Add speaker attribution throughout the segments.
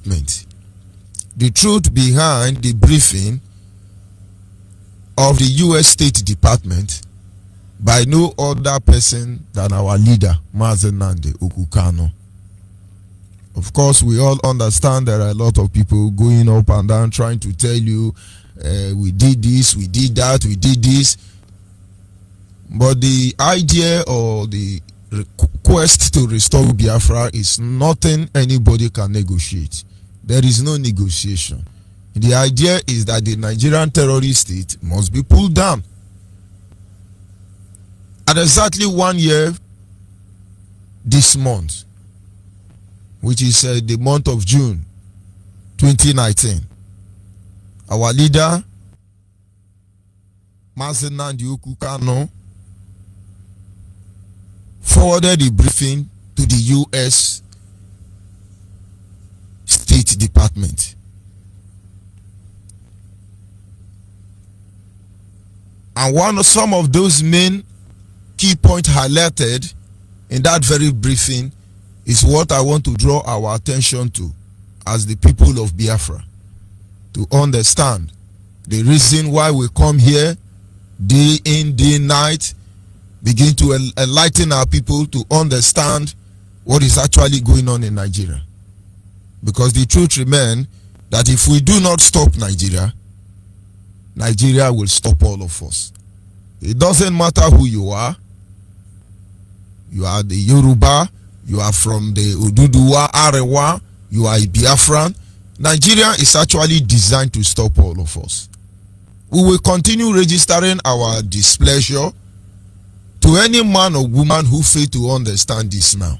Speaker 1: Department. The truth behind the briefing of the U.S. State Department by no other person than our leader, Mazi KANU. Of course, we all understand there are a lot of people going up and down trying to tell you, we did this, we did that, we did this. But the idea or the request to restore Biafra is nothing anybody can negotiate. There is no negotiation. The idea is that the Nigerian terrorist state must be pulled down. At exactly 1 year this month, which is the month of June 2019, our leader, Mazi KANU, forwarded the briefing to the U.S. State Department. And some of those main key points highlighted in that very briefing is what I want to draw our attention to as the people of Biafra, to understand the reason why we come here day in, day night, begin to enlighten our people to understand what is actually going on in Nigeria. Because the truth remains that if we do not stop Nigeria, Nigeria will stop all of us. It doesn't matter who you are the Yoruba, you are from the Oduduwa, Arewa, you are a Biafran. Nigeria is actually designed to stop all of us. We will continue registering our displeasure to any man or woman who fail to understand this now.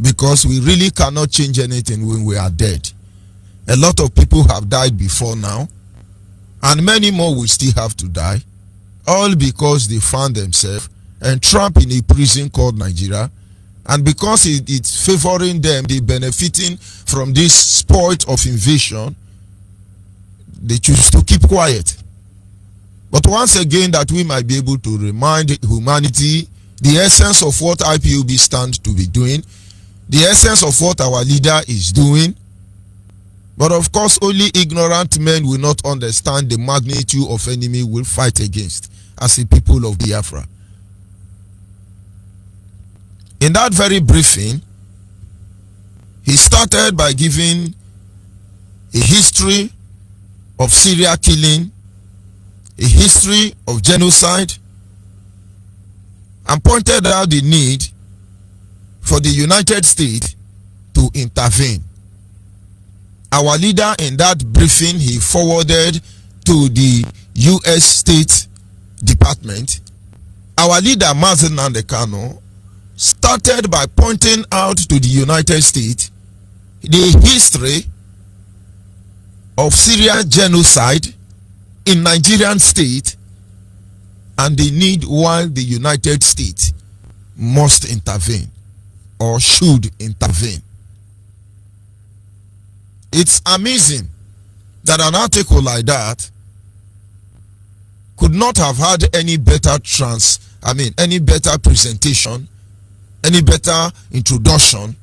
Speaker 1: Because we really cannot change anything when we are dead. A lot of people have died before now, and many more will still have to die, all because they found themselves entrapped in a prison called Nigeria, and because it's favoring them, they benefiting from this sport of invasion, they choose to keep quiet. But once again, that we might be able to remind humanity the essence of what IPOB stands to be doing, the essence of what our leader is doing. But of course, only ignorant men will not understand the magnitude of enemy will fight against as a people of Biafra. In that very briefing, he started by giving a history of serial killing, a history of genocide, and pointed out the need for the United States to intervene. Our leader, in that briefing he forwarded to the U.S. State Department, our leader Mazi KANU started by pointing out to the United States the history of serial genocide in Nigerian state and the need why the United States must intervene or should intervene. It's amazing that an article like that could not have had any better any better presentation, any better introduction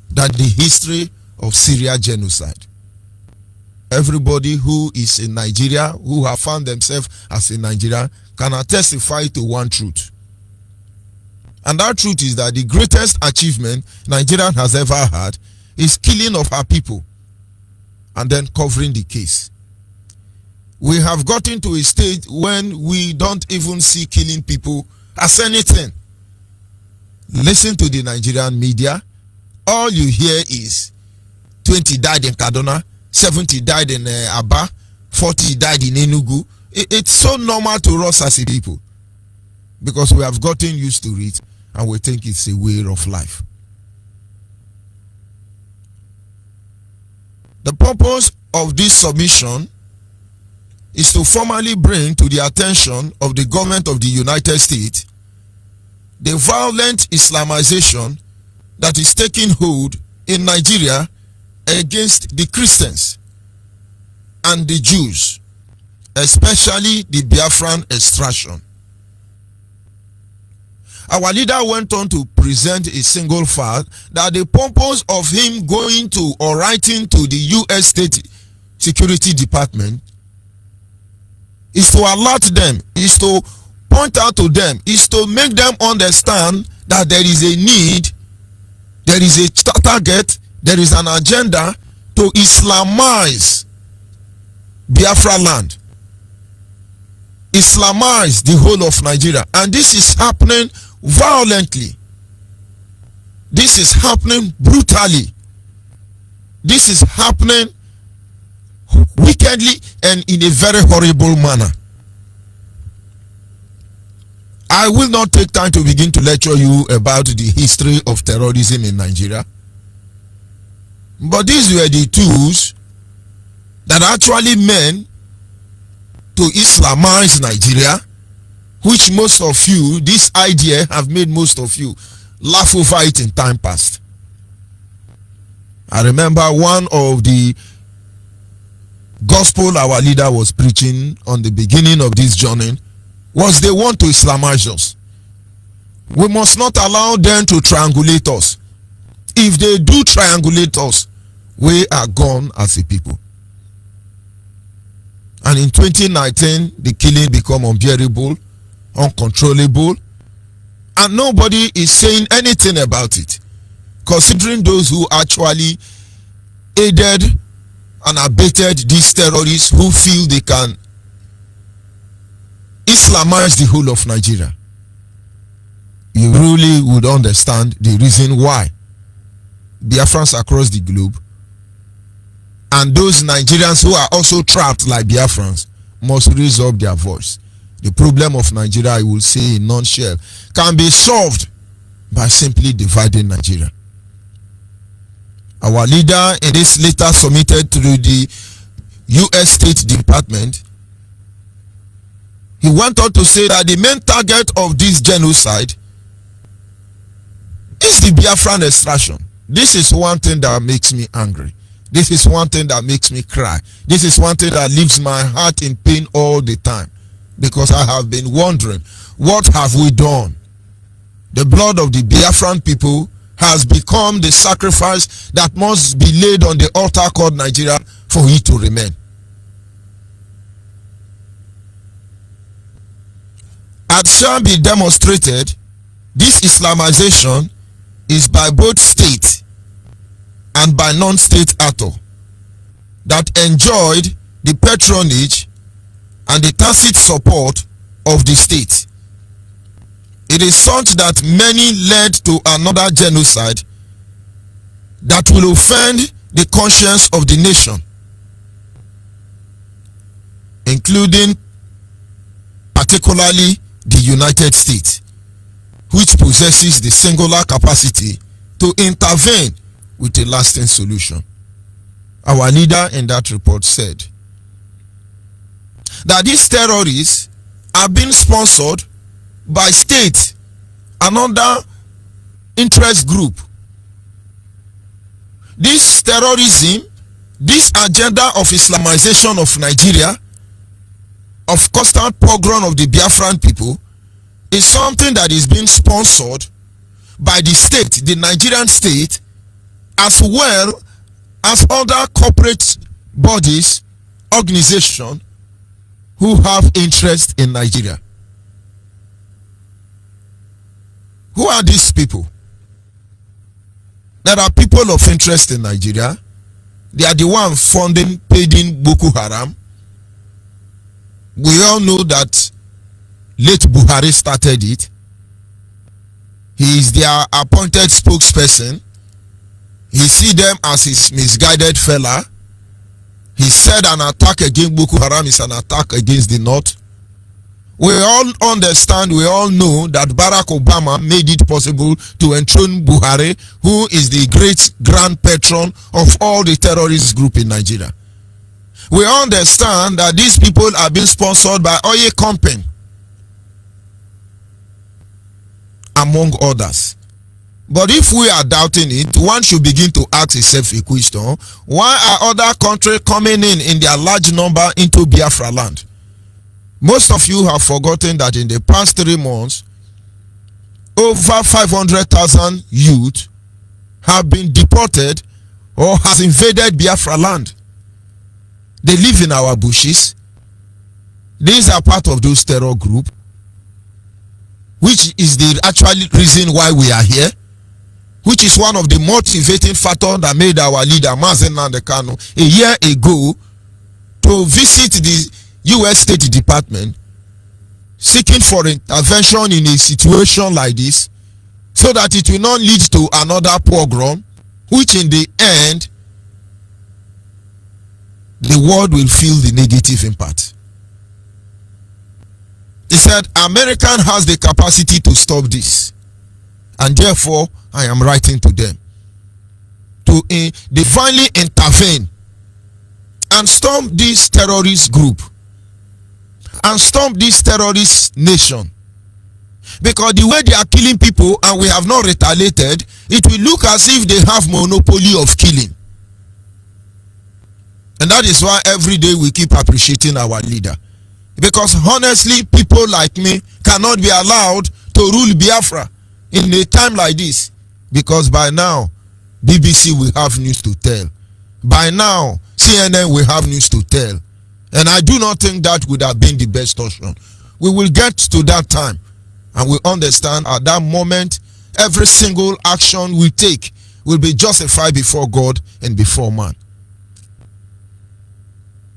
Speaker 1: than the history of Syria genocide. Everybody who is in Nigeria, who have found themselves as in Nigeria, can testify to one truth. And that truth is that the greatest achievement Nigeria has ever had is killing of our people and then covering the case. We have gotten to a stage when we don't even see killing people as anything. Listen to the Nigerian media. All you hear is 20 died in Kaduna, 70 died in Aba, 40 died in Enugu. It's so normal to us as a people because we have gotten used to it and we think it's a way of life. The purpose of this submission is to formally bring to the attention of the government of the United States the violent Islamization that is taking hold in Nigeria against the Christians and the Jews, especially the Biafran extraction. our leader went on to present a single fact that the purpose of him going to or writing to the U.S. State Security Department is to alert them, is to point out to them, is to make them understand that there is a need, there is a target, there is an agenda to Islamize Biafra land, Islamize the whole of Nigeria. And this is happening violently. This is happening brutally. This is happening wickedly and in a very horrible manner. I will not take time to begin to lecture you about the history of terrorism in Nigeria. But these were the tools that actually meant to Islamize Nigeria, which most of you, this idea have made most of you laugh over it in time past. I remember one of the gospel our leader was preaching on the beginning of this journey was they want to Islamize us. We must not allow them to triangulate us. If they do triangulate us, we are gone as a people. And in 2019, the killing become unbearable, uncontrollable, and nobody is saying anything about it, considering those who actually aided and abated these terrorists who feel they can Islamize the whole of Nigeria. You really would understand the reason why Biafrans across the globe and those Nigerians who are also trapped like Biafrans must raise up their voice. The problem of Nigeria, I will say in nutshell, can be solved by simply dividing Nigeria. Our leader in this letter submitted to the U.S. State Department, he went on to say that the main target of this genocide is the Biafran extraction. This is one thing that makes me angry. This is one thing that makes me cry. This is one thing that leaves my heart in pain all the time, because I have been wondering, what have we done? The blood of the Biafran people has become the sacrifice that must be laid on the altar called Nigeria for it to remain. As shall be demonstrated, this Islamization is by both state and by non-state actors that enjoyed the patronage and the tacit support of the state. It is such that many led to another genocide that will offend the conscience of the nation, including particularly the United States, which possesses the singular capacity to intervene with a lasting solution. Our leader in that report said that these terrorists are being sponsored by state, another interest group. This terrorism, this agenda of Islamization of Nigeria, of constant pogrom of the Biafran people, is something that is being sponsored by the state, the Nigerian state, as well as other corporate bodies, organizations who have interest in Nigeria. Who are these people? There are people of interest in Nigeria. They are the one funding, paying Boko Haram. We all know that late Buhari started it. He is their appointed spokesperson. He see them as his misguided fella. He said an attack against Boko Haram is an attack against the North. We all understand, we all know that Barack Obama made it possible to enthrone Buhari, who is the great grand patron of all the terrorist group in Nigeria. We understand that these people are being sponsored by Oye Company, among others. But if we are doubting it, one should begin to ask himself a question: why are other countries coming in their large number into Biafra land? Most of you have forgotten that in the past 3 months, over 500,000 youth have been deported or has invaded Biafra land. They live in our bushes. These are part of those terror group, which is the actual reason why we are here, which is one of the motivating factors that made our leader Mazi and KANU a year ago to visit the U.S. State Department seeking for intervention in a situation like this, so that it will not lead to another pogrom, which in the end the world will feel the negative impact. He said America has the capacity to stop this, and therefore I am writing to them to divinely intervene and stop this terrorist group and stop this terrorist nation. Because the way they are killing people and we have not retaliated, it will look as if they have monopoly of killing. And that is why every day we keep appreciating our leader. Because honestly, people like me cannot be allowed to rule Biafra in a time like this. Because by now, BBC will have news to tell. By now, CNN will have news to tell. And I do not think that would have been the best option. We will get to that time. And we understand at that moment, every single action we take will be justified before God and before man.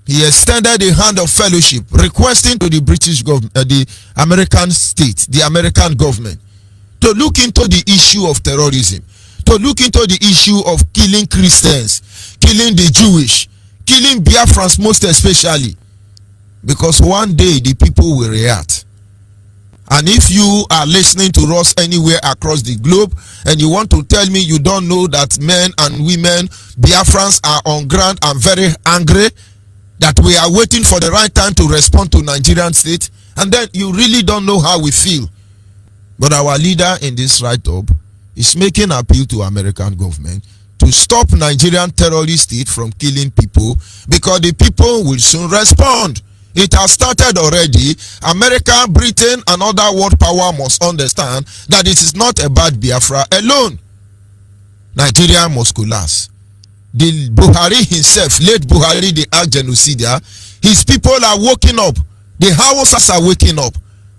Speaker 1: He extended a hand of fellowship, requesting to the British government, the American state, the American government, to look into the issue of terrorism, to look into the issue of killing Christians, killing the Jewish, killing Biafrans most especially, because one day the people will react. And if you are listening to us anywhere across the globe and you want to tell me you don't know that men and women, Biafrans, are on ground and very angry, that we are waiting for the right time to respond to Nigerian state, and then you really don't know how we feel. But our leader in this write-up is making appeal to American government to stop Nigerian terrorist state from killing people, because the people will soon respond. It has started already. America, Britain, and other world power must understand that it is not about Biafra alone. Nigeria must collapse. The Buhari himself, late Buhari, the arch genocider, his people are waking up. The Hausas are waking up.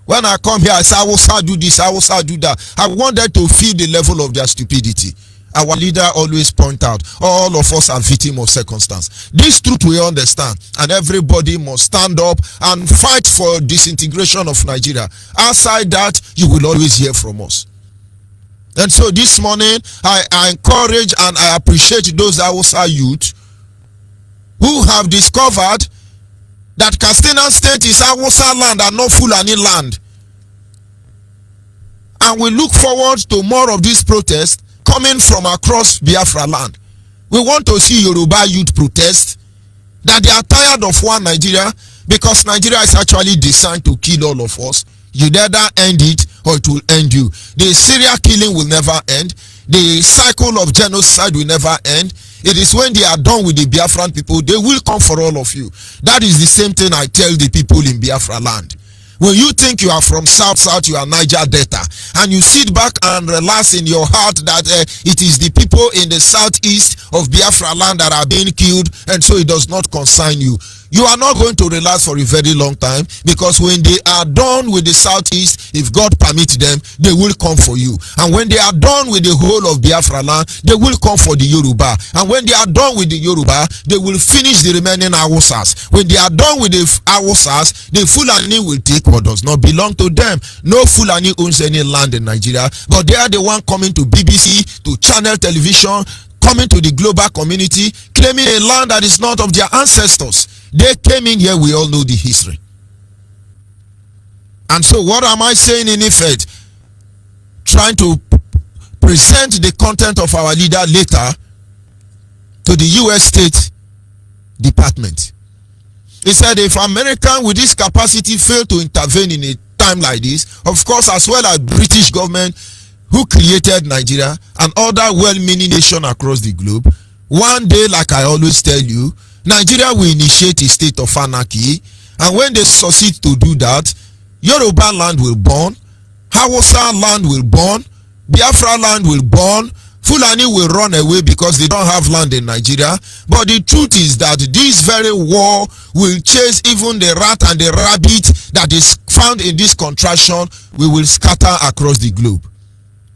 Speaker 1: When I come here, I say, Hausa do this, Hausa do that. I want them to feel the level of their stupidity. Our leader always point out, all of us are victims of circumstance. This truth we understand, and everybody must stand up and fight for disintegration of Nigeria. Outside that, you will always hear from us. And so this morning, I encourage and I appreciate those Hausa youth who have discovered that Katsina State is Hausa land and not Fulani land. And we look forward to more of this protest coming from across Biafra land. We want to see Yoruba youth protest that they are tired of one Nigeria, because Nigeria is actually designed to kill all of us. You either end it or it will end you. The serial killing will never end. The cycle of genocide will never end. It is when they are done with the Biafran people, they will come for all of you. That is the same thing I tell the people in Biafra land. When you think you are from South, you are Niger Delta, and you sit back and relax in your heart that it is the people in the southeast of Biafra land that are being killed, and so it does not concern you. You are not going to relax for a very long time, because when they are done with the southeast, if God permits them, they will come for you. And when they are done with the whole of Biafra land, they will come for the Yoruba. And when they are done with the Yoruba, they will finish the remaining Hausas. When they are done with the Hausas, the Fulani will take what does not belong to them. No Fulani owns any land in Nigeria, but they are the one coming to BBC, to channel television, coming to the global community, claiming a land that is not of their ancestors. They came in here, we all know the history. And so what am I saying in effect? Trying to present the content of our leader later to the US State Department. He said if America with this capacity fail to intervene in a time like this, of course as well as British government who created Nigeria and other well-meaning nations across the globe, one day, like I always tell you, Nigeria will initiate a state of anarchy, and when they succeed to do that, Yoruba land will burn, Hausa land will burn, Biafra land will burn, Fulani will run away because they don't have land in Nigeria. But the truth is that this very war will chase even the rat and the rabbit that is found in this contraction. We will scatter across the globe.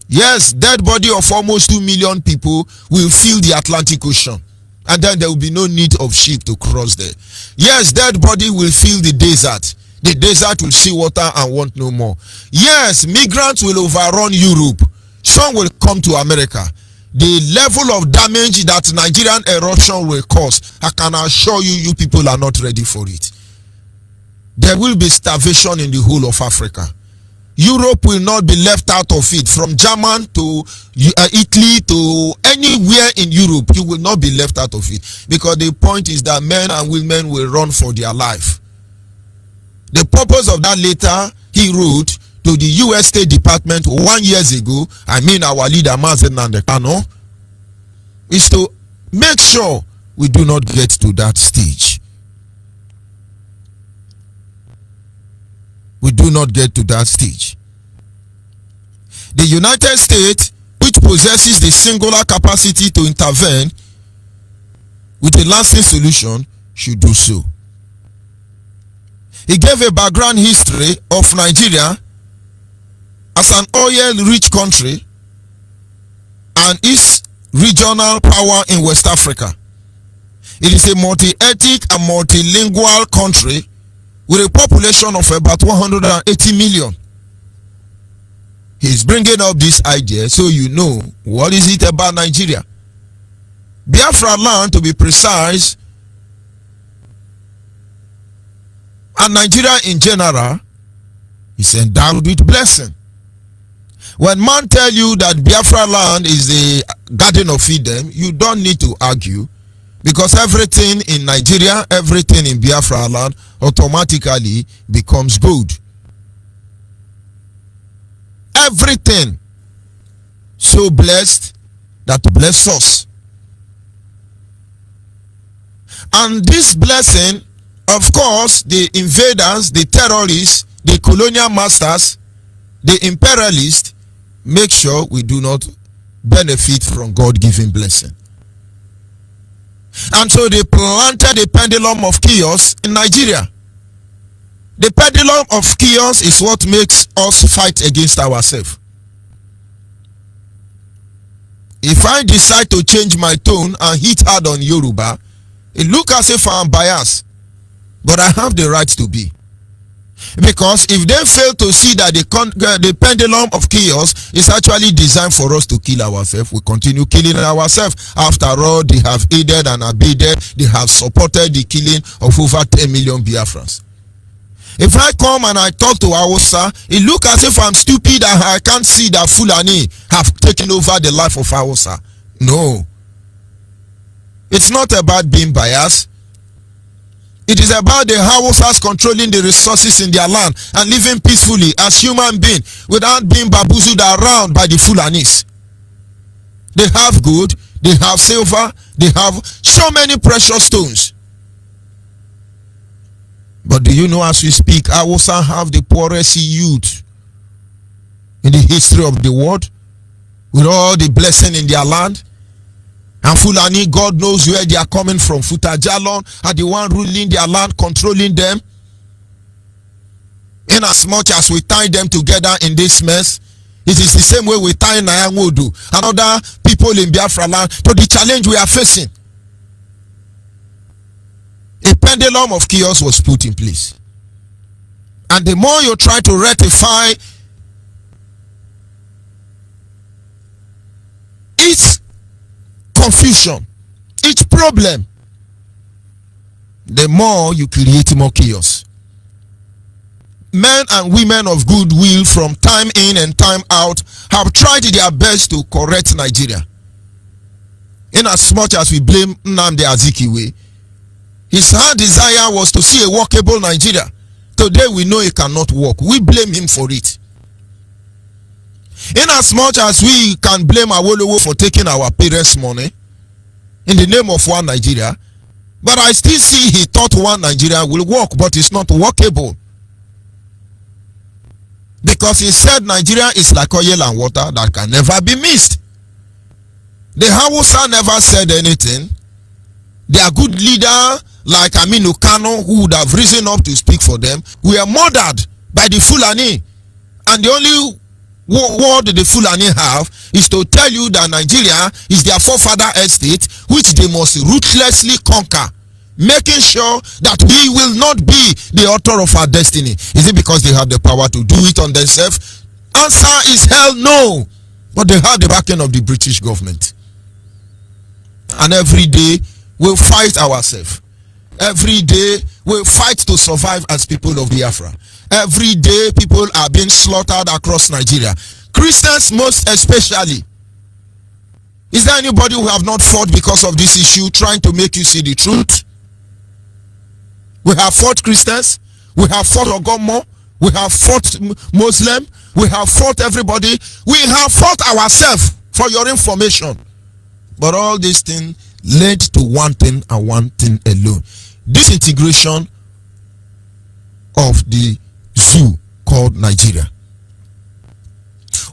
Speaker 1: Yes, dead body of almost 2 million people will fill the Atlantic Ocean. And then there will be no need of ship to cross there. Yes, dead body will fill the desert. The desert will see water and want no more. Yes, migrants will overrun Europe. Some will come to America. The level of damage that Nigerian eruption will cause, I can assure you, you people are not ready for it. There will be starvation in the whole of Africa. Europe will not be left out of it. From Germany to Italy to anywhere in Europe, you will not be left out of it. Because the point is that men and women will run for their life. The purpose of that letter he wrote to the US State Department 1 year ago, I mean our leader Mazi and the KANU, is to make sure we do not get to that stage. We do not get to that stage. The United States, which possesses the singular capacity to intervene with a lasting solution, should do so. He gave a background history of Nigeria as an oil-rich country and its regional power in West Africa. It is a multi-ethnic and multilingual country with a population of about 180 million. He is bringing up this idea so you know what is it about Nigeria. Biafra land, to be precise, and Nigeria in general is endowed with blessing. When man tell you that Biafra land is the Garden of Eden, you don't need to argue, because everything in Nigeria, everything in Biafra land automatically becomes good. Everything so blessed that bless us. And this blessing, of course, the invaders, the terrorists, the colonial masters, the imperialists, make sure we do not benefit from God-given blessing. And so they planted a pendulum of chaos in Nigeria. The pendulum of chaos is what makes us fight against ourselves. If I decide to change my tone and hit hard on Yoruba, it looks as if I'm biased, but I have the right to be. Because if they fail to see that the pendulum of chaos is actually designed for us to kill ourselves, we continue killing ourselves. After all, they have aided and abetted, they have supported the killing of over 10 million Biafrans. If I come and I talk to Hausa, it looks as if I'm stupid and I can't see that Fulani have taken over the life of Hausa. No. It's not about being biased. It is about the Hausas controlling the resources in their land and living peacefully as human beings without being bamboozled around by the Fulanis. They have gold, they have silver, they have so many precious stones. But do you know, as we speak, Hausa have the poorest youth in the history of the world, with all the blessing in their land. And Fulani, God knows where they are coming from. Futajalon are the one ruling their land, controlling them. In as much as we tie them together in this mess, it is the same way we tie Nyangodu and other people in Biafra land to the challenge we are facing. A pendulum of chaos was put in place. And the more you try to rectify its confusion, each problem, the more you create more chaos. Men and women of goodwill from time in and time out have tried their best to correct Nigeria. In as much as we blame NNAMDI Azikiwe, his hard desire was to see a workable Nigeria. Today we know he cannot work. We blame him for it. In as much as we can blame Awolowo for taking our parents' money in the name of one Nigeria, but I still see he thought one Nigeria will work, but it's not workable. Because he said Nigeria is like oil and water that can never be mixed. The Hausa never said anything. Their good leader like KANU, who would have risen up to speak for them, were murdered by the Fulani. And the only word the Fulani have is to tell you that Nigeria is their forefather estate, which they must ruthlessly conquer, making sure that we will not be the author of our destiny. Is it because they have the power to do it on themselves? Answer is hell no. But they have the backing of the British government. And every day we fight ourselves. Every day we fight to survive as people of Biafra. Every day people are being slaughtered across Nigeria. Christians most especially. Is there anybody who have not fought because of this issue, trying to make you see the truth? We have fought Christians. We have fought Ogomo. We have fought Muslim. We have fought everybody. We have fought ourselves, for your information. But all these things led to one thing and one thing alone: disintegration of the zoo called Nigeria.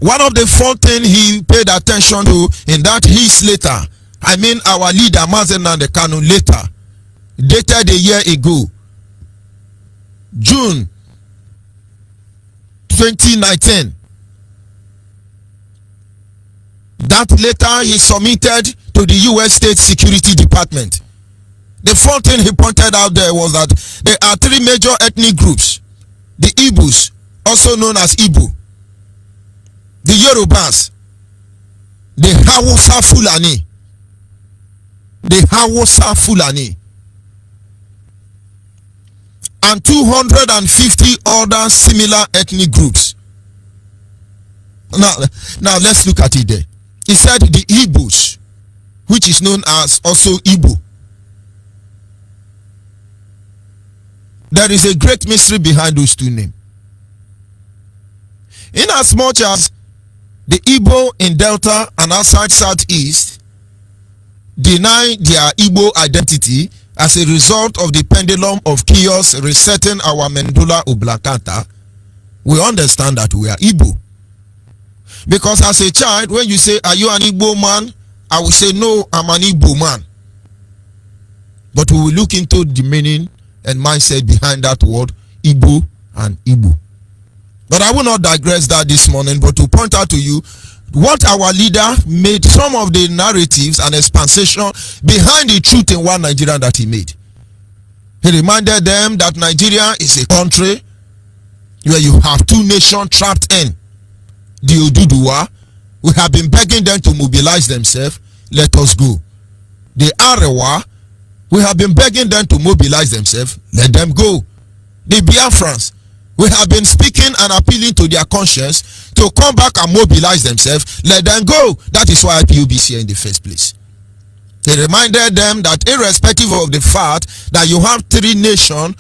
Speaker 1: One of the four things he paid attention to in that his letter, our leader Mazi and the KANU letter, dated a year ago, June 2019. That letter he submitted to the US State Security Department. The fourth thing he pointed out there was that there are three major ethnic groups: the Igbos, also known as Igbo, the Yorubas, the Hausa Fulani, and 250 other similar ethnic groups. Now let's look at it there. He said the Igbos, which is known as also Igbo. There is a great mystery behind those two names. In as much as the Igbo in Delta and outside Southeast deny their Igbo identity as a result of the pendulum of chaos resetting our medulla oblongata, we understand that we are Igbo. Because as a child, when you say, "Are you an Igbo man?" I will say, "No, I'm an Igbo man." But we will look into the meaning and mindset behind that word, Igbo and Igbo. But I will not digress that this morning, but to point out to you what our leader made, some of the narratives and expansion behind the truth in one Nigeria that he made. He reminded them that Nigeria is a country where you have two nations trapped in. The Oduduwa, we have been begging them to mobilize themselves. Let us go. The Arewa, we have been begging them to mobilize themselves. Let them go. The Biafrans, we have been speaking and appealing to their conscience to come back and mobilize themselves. Let them go. That is why IPOB is here in the first place. He reminded them that irrespective of the fact that you have three nations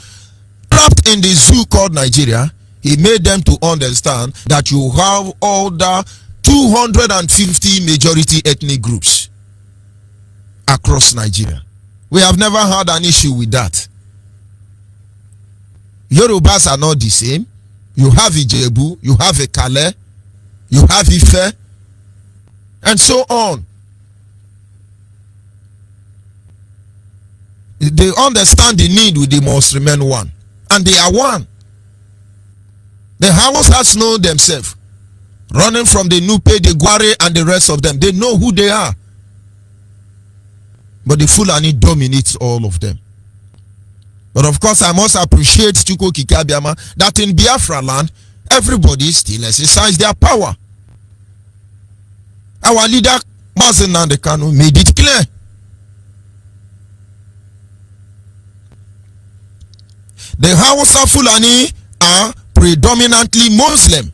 Speaker 1: trapped in the zoo called Nigeria, he made them to understand that you have all the 250 majority ethnic groups across Nigeria. We have never had an issue with that. Yorubas are not the same. You have Ijebu, you have Ekale, you have Ife, and so on. They understand the need with the must remain one, and they are one. The Hausas know themselves, running from the Nupe, the Gware, and the rest of them. They know who they are. But the Fulani dominates all of them. But of course, I must appreciate Chuko Kikabiama that in Biafra land, everybody still exercises their power. Our leader, Mazi and the KANU, made it clear. The Hausa Fulani are predominantly Muslim.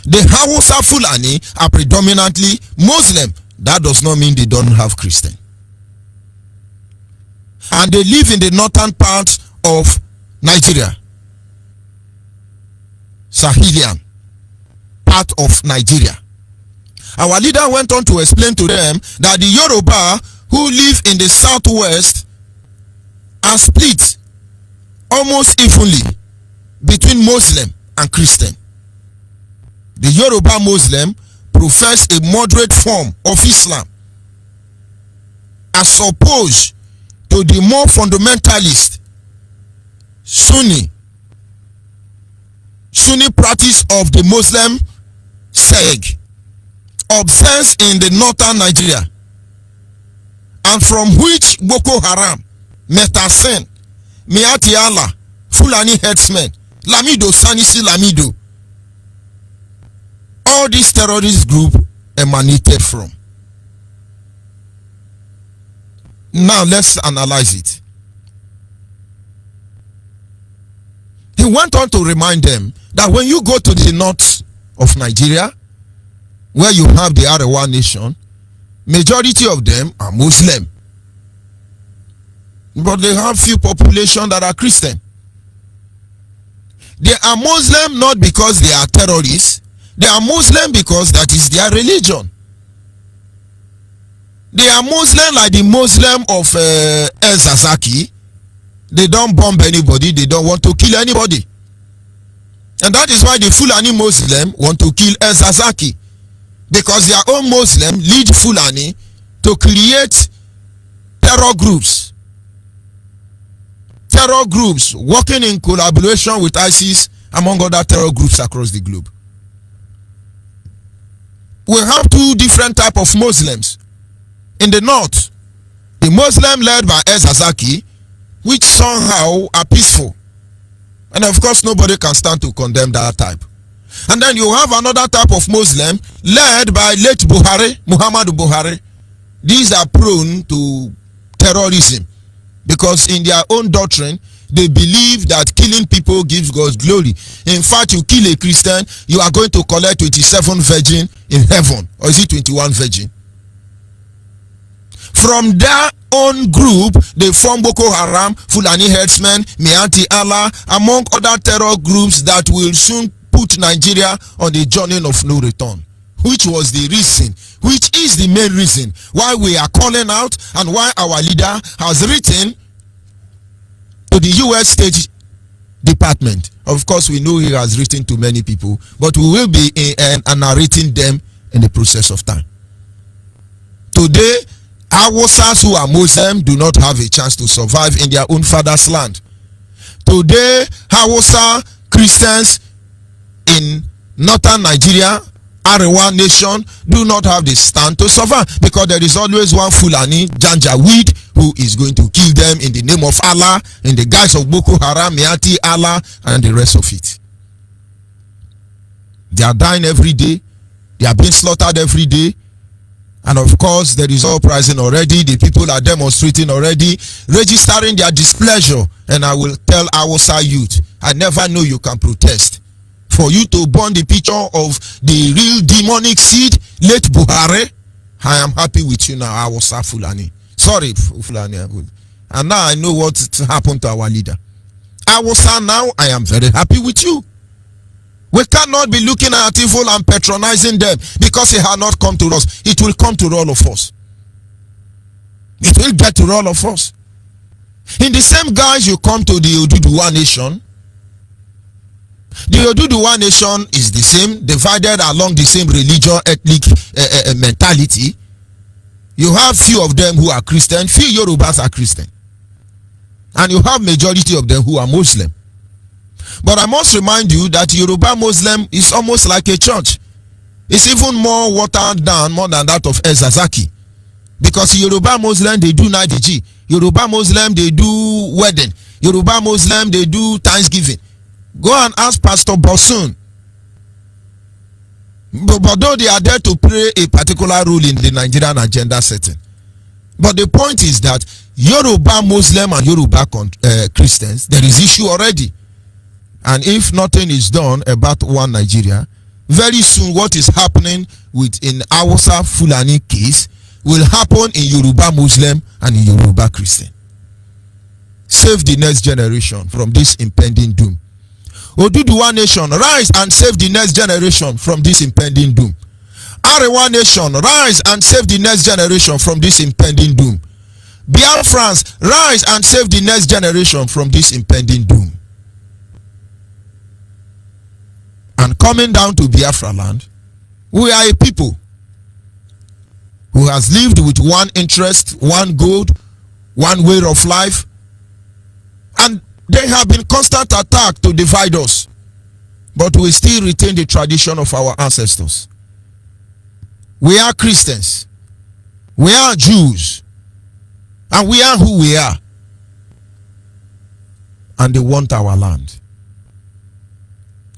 Speaker 1: The Hausa Fulani are predominantly Muslim. That does not mean they don't have Christian. And they live in the northern part of Nigeria, Sahelian part of Nigeria. Our leader went on to explain to them that the Yoruba who live in the southwest are split almost evenly between Muslim and Christian. The Yoruba Muslim profess a moderate form of Islam as opposed to the more fundamentalist Sunni practice of the Muslim sect obsessed in the northern Nigeria, and from which Boko Haram, Metasen, Miati Allah, Fulani headsmen, Lamido, Sanisi Lamido, all these terrorist groups emanated from. Now let's analyze it. He went on to remind them that when you go to the north of Nigeria, where you have the Arewa nation, majority of them are Muslim. But they have few population that are Christian. They are Muslim not because they are terrorists. They are Muslim because that is their religion. They are Muslim like the Muslim of El Zazaki. They don't bomb anybody. They don't want to kill anybody. And that is why the Fulani Muslim want to kill El Zazaki. Because their own Muslim lead Fulani to create terror groups. Terror groups working in collaboration with ISIS, among other terror groups across the globe. We have two different types of Muslims. In the north, the Muslim led by El Zazaki, which somehow are peaceful. And of course, nobody can stand to condemn that type. And then you have another type of Muslim led by late Buhari, Muhammadu Buhari. These are prone to terrorism because in their own doctrine, they believe that killing people gives God glory. In fact, you kill a Christian, you are going to collect 27 virgin in heaven. Or is it 21 virgin? From their own group, they form Boko Haram, Fulani headsmen, Mianti Allah, among other terror groups that will soon put Nigeria on the journey of no return. Which was the reason, which is the main reason why we are calling out and why our leader has written to the US State Department. Of course, we know he has written to many people, but we will be narrating them in the process of time. Today, Hausa who are Muslim do not have a chance to survive in their own father's land. Today, Hausa Christians in northern Nigeria, Arewa nation, do not have the stand to survive because there is always one Fulani Janjaweed who is going to kill them in the name of Allah, in the guise of Boko Haram, Miati Allah, and the rest of it. They are dying every day. They are being slaughtered every day. And of course, there is uprising already. The people are demonstrating already, registering their displeasure. And I will tell our youth, I never know you can protest. For you to burn the picture of the real demonic seed, late Buhari, I am happy with you now, Hausa Fulani. Sorry, Fulani. And now I know what happened to our leader. Hausa, now I am very happy with you. We cannot be looking at evil and patronizing them because it has not come to us. It will come to all of us. It will get to all of us. In the same guise you come to the Oduduwa nation. The Oduduwa nation is the same, divided along the same religion, ethnic mentality. You have few of them who are Christian, few Yorubas are Christian. And you have majority of them who are Muslim. But I must remind you that Yoruba Muslim is almost like a church. It's even more watered down more than that of El Zazaki. Because Yoruba Muslim, they do Naiji. Yoruba Muslim, they do wedding. Yoruba Muslim, they do Thanksgiving. Go and ask Pastor Bosun. But though they are there to play a particular role in the Nigerian agenda setting. But the point is that Yoruba Muslim and Yoruba Christians, there is issue already. And if nothing is done about one Nigeria, very soon what is happening in Hausa Fulani case will happen in Yoruba Muslim and in Yoruba Christian. Save the next generation from this impending doom. Oduduwa nation, rise and save the next generation from this impending doom. Arewa nation, rise and save the next generation from this impending doom. Biafrans, rise and save the next generation from this impending doom. and coming down to Biafra land, we are a people who has lived with one interest, one goal, one way of life, and there have been constant attack to divide us, but we still retain the tradition of our ancestors. We are Christians, we are Jews, and we are who we are, and they want our land,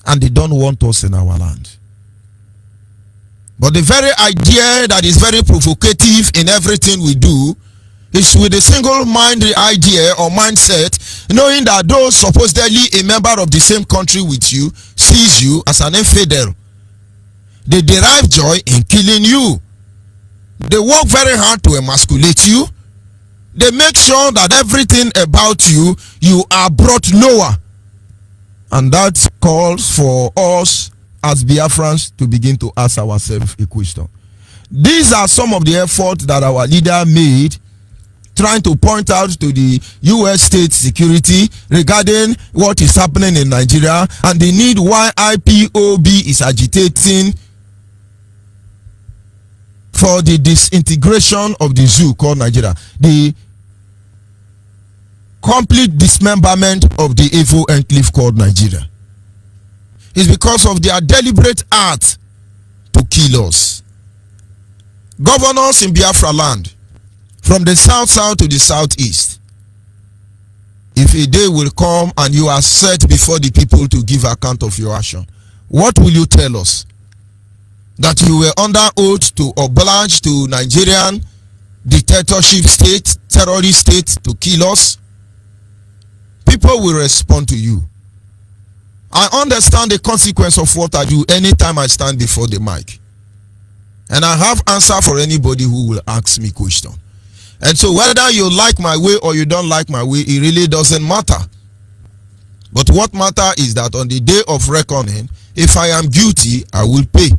Speaker 1: and they don't want us in our land. But the very idea that is very provocative in everything we do is with a single-minded idea or mindset, knowing that those supposedly a member of the same country with you sees you as an infidel. They derive joy in killing you. They work very hard to emasculate you. They make sure that everything about you are brought lower. And that calls for us as Biafrans to begin to ask ourselves a question. These are some of the efforts that our leader made, trying to point out to the US state security regarding what is happening in Nigeria and the need why Ipob is agitating for the disintegration of the zoo called Nigeria, the complete dismemberment of the evil enclave called Nigeria. It's because of their deliberate act to kill us. Governors in Biafra land, from the south to the southeast, if a day will come and you are set before the people to give account of your action, what will you tell us? That you were under oath to oblige to Nigerian dictatorship state, terrorist state to kill us? People will respond to you. I understand the consequence of what I do anytime I stand before the mic. And I have answer for anybody who will ask me question. And so whether you like my way or you don't like my way, it really doesn't matter. But what matters is that on the day of reckoning, if I am guilty, I will pay.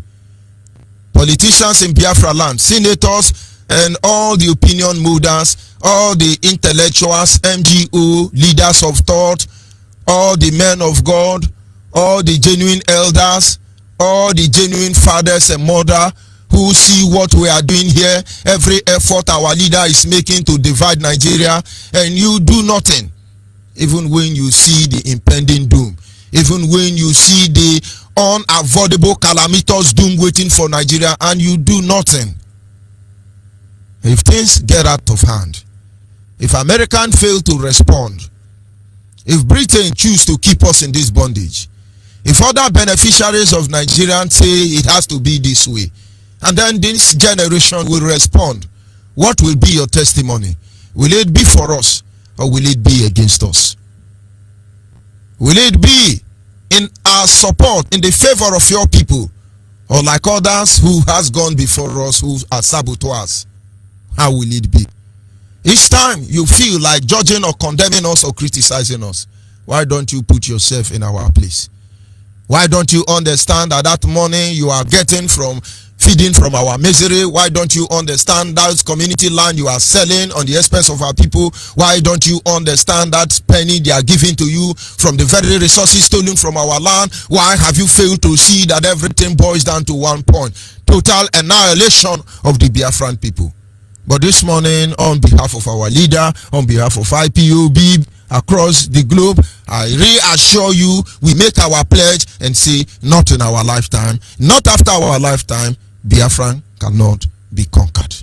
Speaker 1: Politicians in Biafra land, senators and all the opinion molders, all the intellectuals, NGO, leaders of thought, all the men of God, all the genuine elders, all the genuine fathers and mothers who see what we are doing here, every effort our leader is making to divide Nigeria, and you do nothing. Even when you see the impending doom, even when you see the unavoidable calamitous doom waiting for Nigeria, and you do nothing. If things get out of hand, if Americans fail to respond, if Britain choose to keep us in this bondage, if other beneficiaries of Nigerian say it has to be this way, and then this generation will respond, what will be your testimony? Will it be for us or will it be against us? Will it be in our support, in the favor of your people, or like others who has gone before us who are saboteurs? How will it be? Each time you feel like judging or condemning us or criticizing us, why don't you put yourself in our place? Why don't you understand that that money you are getting from feeding from our misery? Why don't you understand that community land you are selling on the expense of our people? Why don't you understand that penny they are giving to you from the very resources stolen from our land? Why have you failed to see that everything boils down to one point? Total annihilation of the Biafran people. But this morning, on behalf of our leader, on behalf of Ipob across the globe, I reassure you, we make our pledge and say, not in our lifetime, not after our lifetime, Biafran cannot be conquered.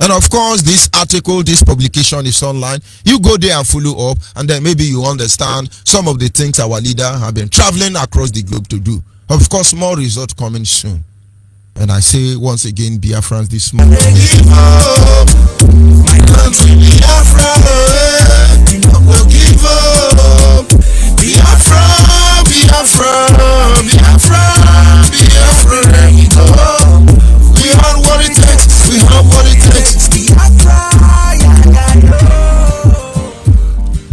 Speaker 1: And of course, this article, this publication is online. You go there and follow up, and then maybe you understand some of the things our leader have been traveling across the globe to do. Of course, more results coming soon. And I say once again, Biafrans, this morning,
Speaker 2: Give up, my country, Biafra, we not go give up. Biafra, Biafra, Biafra, Biafra, we go. We have what it takes, we have what it takes. Biafra,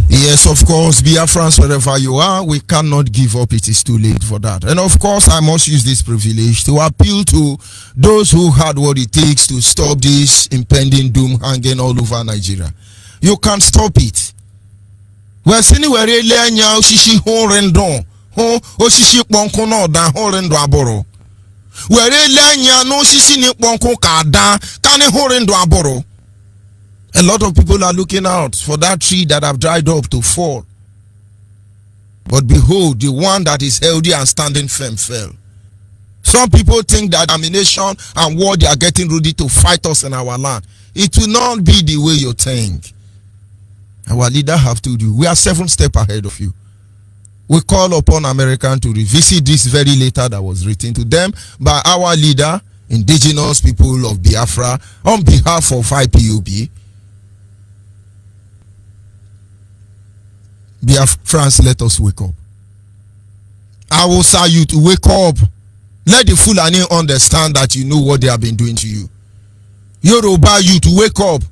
Speaker 1: yes, of course, Biafrans, wherever you are, we cannot give up. It is too late for that. And of course, I must use this privilege to appeal to those who had what it takes to stop this impending doom hanging all over Nigeria. You can't stop it. We're seeing where shishi horrendon ho osisi kponko no da hore ndo aboro were lenya no osisi ni kponko ka da kan hore ndo aboro. A lot of people are looking out for that tree that have dried up to fall, but behold, the one that is healthy and standing firm fell. Some people think that ammunition and war, they are getting ready to fight us in our land. It will not be the way you think. Our leader have told you, we are 7 steps ahead of you. We call upon Americans to revisit this very letter that was written to them by our leader, indigenous people of Biafra, on behalf of Ipob. Biafrans, let us wake up. I will say you to wake up. Let the Fulani understand that you know what they have been doing to you. Yoruba, you to wake up.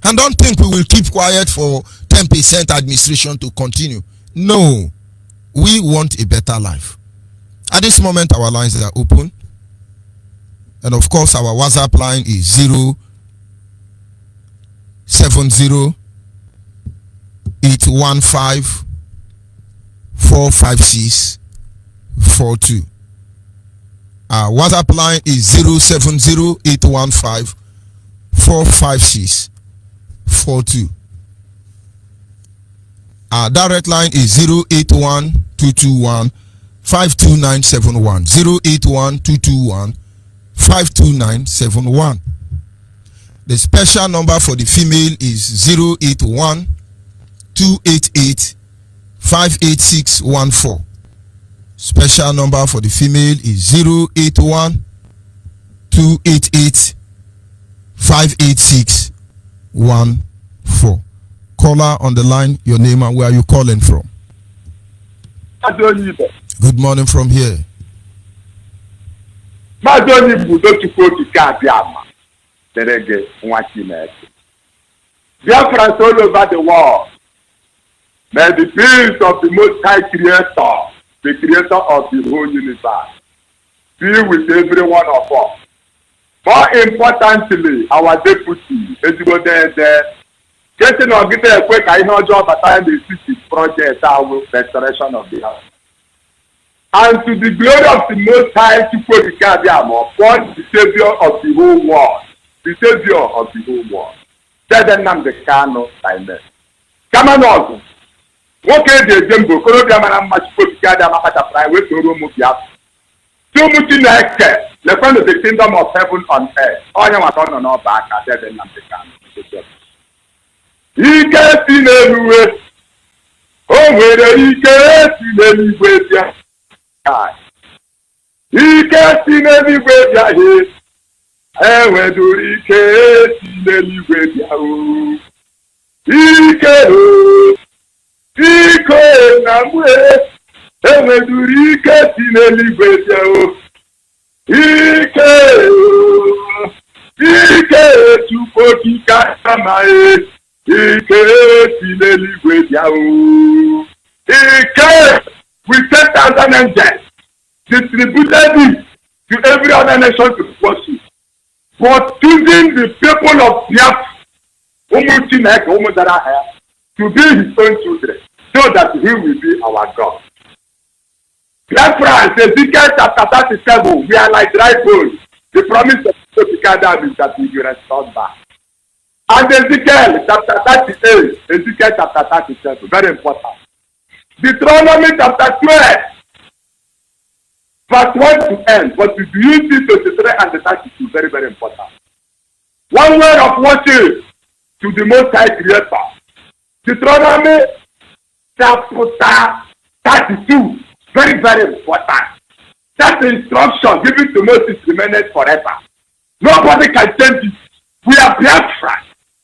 Speaker 1: And don't think we will keep quiet for 10% administration to continue. No. We want a better life. At this moment, our lines are open. And of course, our WhatsApp line is 070-815-456-42. Our WhatsApp line is 070-815-456-42. Our direct line is 081-221-52971. 081-221-52971. The special number for the female is 081-288-58614. Special number for the female is 081-288-58614. Caller on the line, your name and where are you calling from? Good morning from here.
Speaker 3: Biafra all over the world. May the peace of the Most High Creator, the Creator of the whole universe, be with every one of us. More importantly, our deputy, getting on getting a quick I know job at time the city project our restoration of the house. And to the glory of the Most High born the Savior of the whole world. The Savior of the whole world. NNAMDI KANU time. Come on, okay, the Jumbo, Colombia, much put together, Makata, with the room of Biafra. So much in the front of the kingdom of heaven on earth. All you are on our back at NNAMDI KANU. He can't see anywhere. Oh, whether he can't see anywhere. He can't see anywhere. And whether he can't see anywhere. He can't. He can't. And whether he can't see anywhere. He can't. He can't. To put the camera. He came with 10,000 angels, distributed it to every other nation to worship. But choosing the people of Biafra, to be his own children, so that he will be our God. Biafra, Ezekiel chapter 37, we are like dry bones. The promise of the Dam is that we will restore back. And Ezekiel chapter 38, Ezekiel chapter 37, very important. Deuteronomy chapter 12, verse 1 to end, but we use it 23 and the 32, very, very important. One word of worship to the Most High Creator. Deuteronomy chapter 32, very, very important. That instruction given to Moses remains forever. Nobody can change it. We are Biafra.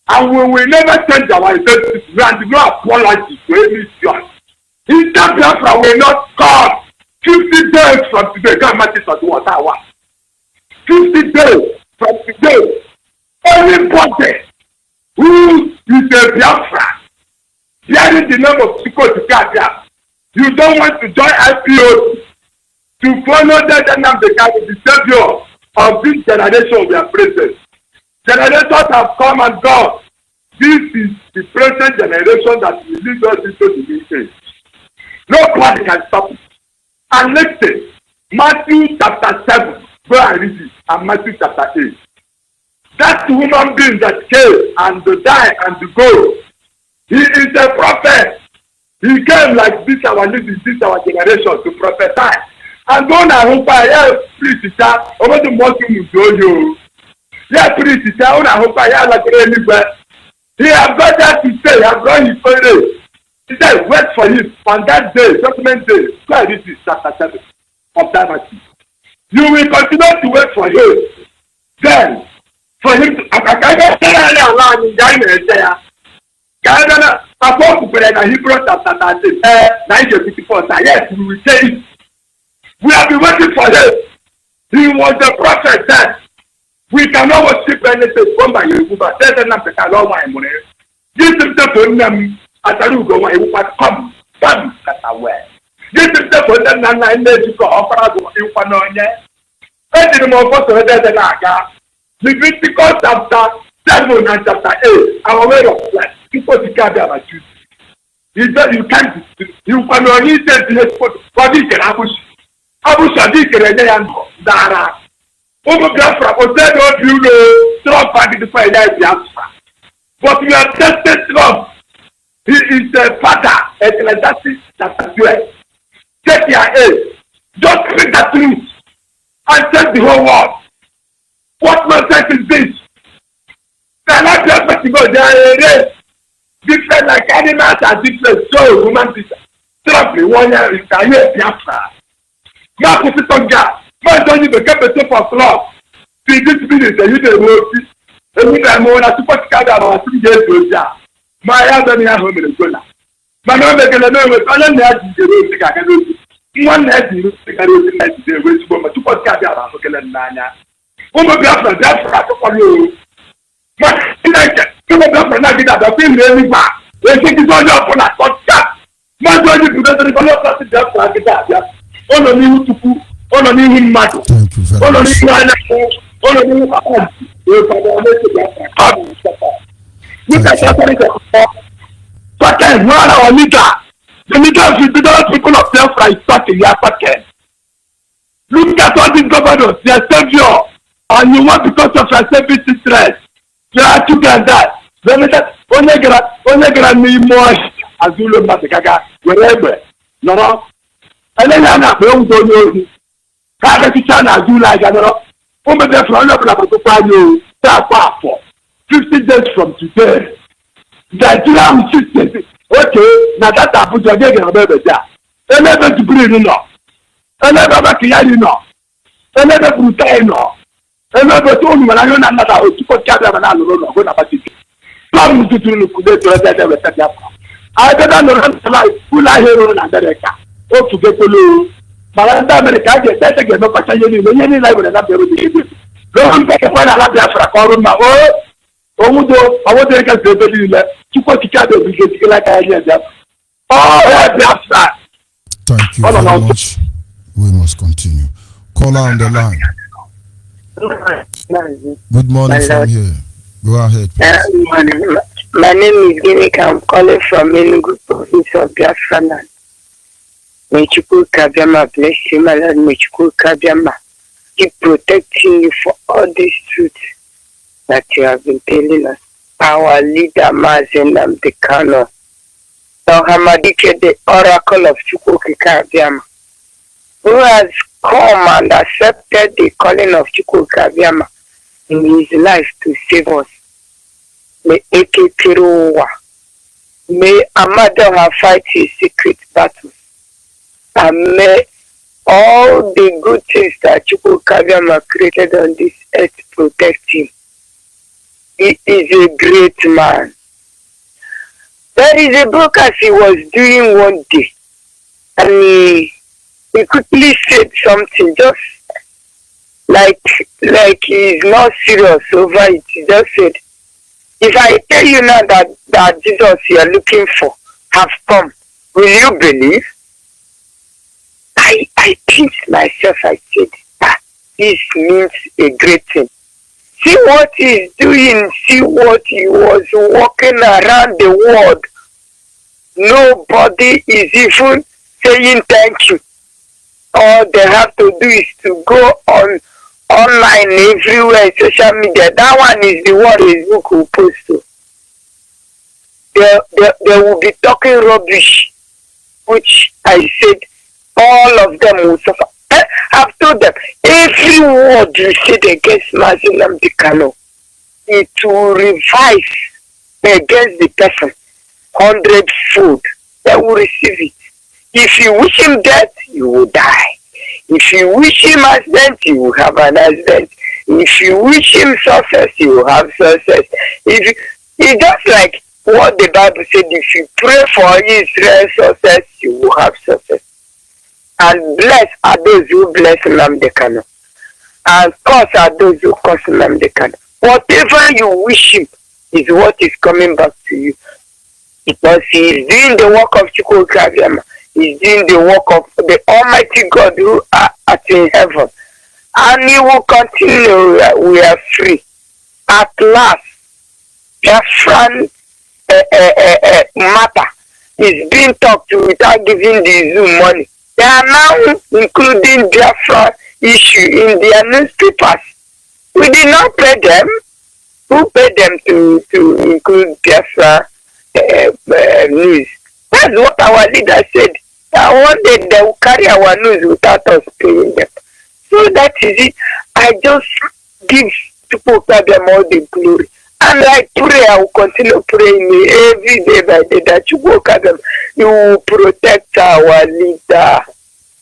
Speaker 3: And we will never change our identity and no apology to any sin. In that Biafra will not come 50 days from today. God matches us what I want. 50 days from today. Anybody who is a Biafra, bearing the name of Biafra, you don't want to join IPO to follow the NNAMDI KANU, the Savior of this generation we are present. Generations have come and gone. This is the present generation that will lead us into the new age. Nobody can stop it. And listen, Matthew chapter 7, go and read it, and Matthew chapter 8. That human being that came and to die and to go, he is a prophet. He came like this our living, this our generation to prophesy. And go now, who buy preach over the Muslim do you. Yeah, preach it down, I hope I like anywhere. He have got that to say, he have got his prayer. He said, wait for him on that day, judgment day. So this is chapter 7 of that Matthew. You will continue to wait for him. Then, for him to Hebrew chapter 13, 1954, yes, we will say it. We have been waiting for him. He was the prophet then. We cannot worship anything from by you, but there's an African law. This is the problem. As I go, I will come. That aware. This is the problem. And I need to go offer us you for no yet. I didn't know what to the Naga. Leviticus chapter 7 and chapter 8. Our way of life. People to carry about you. You can't. You cannot need to what is the Abu Sadiq and Dara. Over Biafra, or said, what you know, Trump had to find out Biafra. But you have tested Trump. He is the father, Ecclesiastes chapter 12. Take your aid. Just read the truth and tell the whole world. What nonsense is this? They are not just to go there. Different like animals are different. So, human beings. Trump, the one year is Biafra. Now, put it on gas. Man, don't even get the top of club. See, this business, you don't know. And we are more than 2 or 3 years ago. My other home in the Gona. My mother can know with all the music I can do. One has you think I don't like the rich woman to put Cabia for Kelana. Woman Biafra, that's for you. But you Biafra, not get out of him really bad. They think it's all your for that podcast. My brother, you better go to Biafra, get out. All of you to put. Thank you very much. Look at our leader. The leader of the people of Biafra is talking. They are talking. Look at all these governors. They are savior. And you want because of your service stress. You are together. Only me more. Azulo Matagaga. Wherever. No. And then I'm not going to know. Cada China do like another. Over there from the 50 days from today. Nigeria system. Okay, now that I put your game in a baby there. And never to bring in now. And never back here now. And never to say no. And never told me when I don't know how to put Canada and I don't know what about it. Come to look at that. I don't know how full I hear in America. Oh, to get to lose. Malanda America get that again, no passion in any level and not be able to do it. Don't take a point of Biafra, Corona, I want to get the to put the like I hear them. Oh, Biafra.
Speaker 1: Thank you very much. We must continue. Caller on the line. Good morning from here. Go ahead.
Speaker 4: My name is Gimmick. I'm calling from Enugu province of Biafra land. May Chukwu Kabiama bless you, my Lord. May Chukwu Kabiama keep protecting you for all these truths that you have been telling us. Our leader, Mazi, the KANU. Now, Hamadike, the oracle of Chukwu Kabiama, who has come and accepted the calling of Chukwu Kabiama in his life to save us. May Eke Kiruwa. May Amado have fight his secret battles. And may all the good things that Chukwu Kabiama created on this earth protect him. He is a great man. There is a broadcast he was doing one day, and he quickly said something, just like he's not serious over it. He just said, if I tell you now that Jesus you are looking for have come, will you believe? I pinched myself. I said, this means a great thing. See what he's doing. See what he was walking around the world. Nobody is even saying thank you. All they have to do is to go on online everywhere, social media. That one is the one Facebook will post to. They will be talking rubbish, which I said all of them will suffer. I've told them, every word you said against Mazi NNAMDI KANU, it will revise against the person 100-fold. They will receive it. If you wish him death, you will die. If you wish him accident, you will have an accident. If you wish him success, you will have success. It's just like what the Bible said, if you pray for Israel's success, you will have success. And blessed are those who bless NNAMDI KANU. And cursed are those who curse NNAMDI KANU. Whatever you wish him is what is coming back to you. Because he is doing the work of Chukwu Kabiama. He is doing the work of the Almighty God who are in heaven. And he will continue. We are free. At last, Biafran matter is being talked to without giving the Zoom money. They are now including Biafra issue in their newspapers. We did not pay them. Who paid them to include Biafra news? That's what our leader said. One day they will carry our news without us paying them. So that is it. I just give people them all the glory. And I pray, I will continue praying every day by day that you will them. You will protect our leader.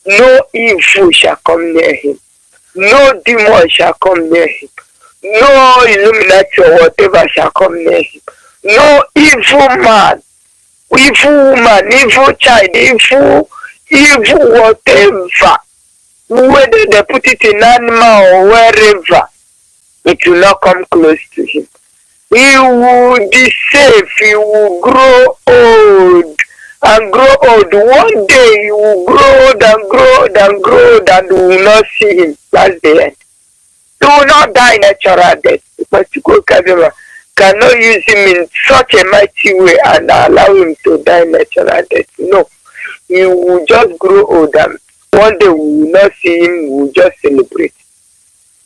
Speaker 4: No evil shall come near him. No demon shall come near him. No Illuminati or whatever shall come near him. No evil man, evil woman, evil child, evil whatever. Whether they put it in animal or wherever, it will not come close to him. He will be safe. He will grow old and grow old. One day he will grow old and grow old and grow old, and we will not see him. That's the end. He will not die natural death because Chukwu Kabiama cannot use him in such a mighty way and allow him to die natural death. No. He will just grow old, and one day we will not see him. We will just celebrate.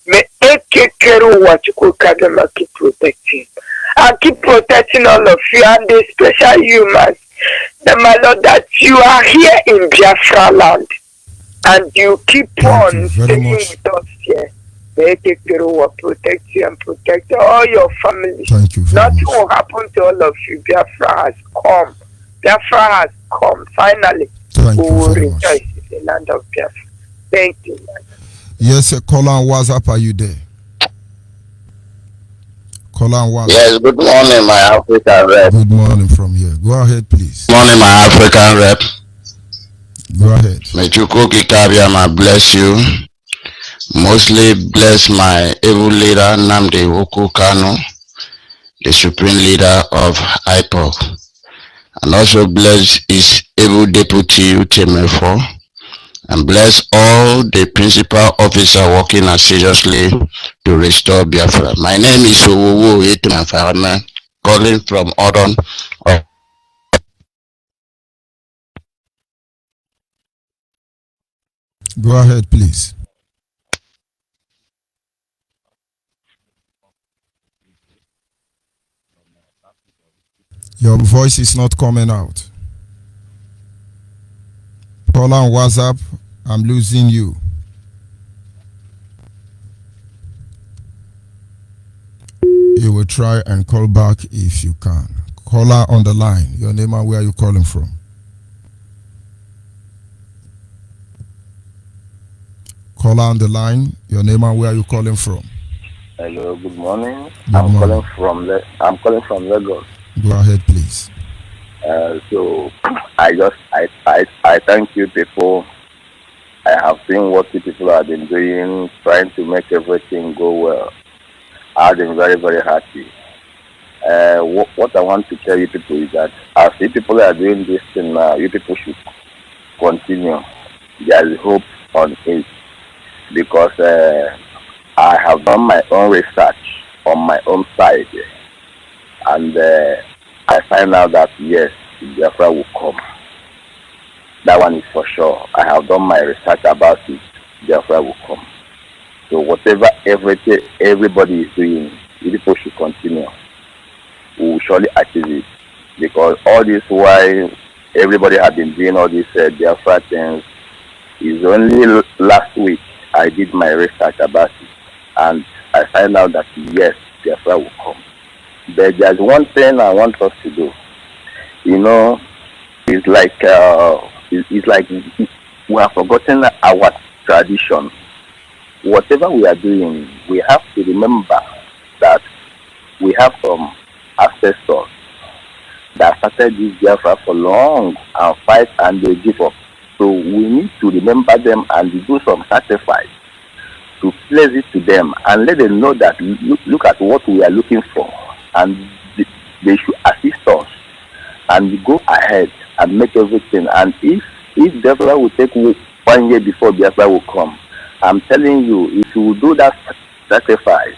Speaker 4: May Chukwu Kabiama keep protecting. And keep protecting all of you, and especially you, man. My Lord, that you are here in Biafra land, and you keep on staying with us here. May protect you and protect all your family.
Speaker 1: Thank you very
Speaker 4: Nothing
Speaker 1: much.
Speaker 4: will happen to all of you. Biafra has come. Biafra has come. Finally,
Speaker 1: Thank
Speaker 4: we
Speaker 1: you
Speaker 4: will
Speaker 1: very much.
Speaker 4: rejoice in the land of Biafra. Thank you, man.
Speaker 1: Yes, caller on WhatsApp, are you there? Caller on WhatsApp.
Speaker 5: Yes, good morning, my African rep.
Speaker 1: Good morning from here. Go ahead, please.
Speaker 5: Morning, my African rep.
Speaker 1: Go ahead.
Speaker 5: May Chukwu Kabiama bless you. Mostly bless my evil leader, NNAMDI KANU, the supreme leader of Ipob. And also bless his evil deputy, UTM4. And bless all the principal officers working assiduously to restore Biafra. My name is Obyeibe, calling from Odon.
Speaker 1: Go ahead, please. Your voice is not coming out. Call on WhatsApp. I'm losing you. You will try and call back if you can. Caller on the line. Your name and where are you calling from? Caller on the line. Your name and where are you calling from?
Speaker 6: Hello, good morning.
Speaker 1: Good
Speaker 6: I'm
Speaker 1: morning.
Speaker 6: calling from Lagos.
Speaker 1: Go ahead, please.
Speaker 6: So I thank you people. I have seen what you people have been doing, trying to make everything go well. I've been very, very happy. What I want to tell you people is that as you people are doing this thing now, you people should continue. There is hope on it, because I have done my own research on my own side, and I find out that yes, Biafra will come. That one is for sure. I have done my research about it. Biafra will come. So whatever everything everybody is doing, people should continue. We will surely achieve it. Because all this while everybody has been doing all these Biafra things, is only last week I did my research about it. And I find out that yes, Biafra will come. But there's one thing I want us to do. You know, it's like we have forgotten our tradition. Whatever we are doing, we have to remember that we have some ancestors that started this Biafra for long and fight and they give up. So we need to remember them and do some sacrifice to place it to them and let them know that look at what we are looking for, and they should assist us and go ahead and make everything. And if Biafra will take 1 year before Biafra will come, I'm telling you, if you will do that sacrifice,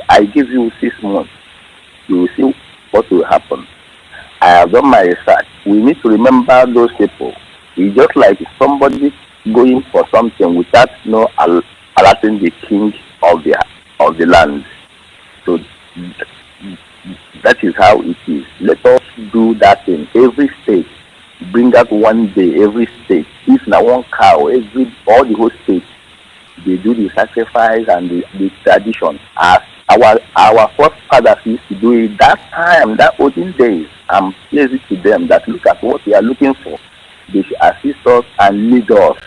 Speaker 6: I give you 6 months, you will see what will happen. I have done my research. We need to remember those people. It's just like somebody going for something without alerting the king of the land. So that is how it is. Let us do that in every state. Bring out 1 day every state. If now one cow, all the whole state, they do the sacrifice and the tradition as our forefathers used to do it that time, that olden days. I'm pleased to them that look at what we are looking for. They should assist us and lead us.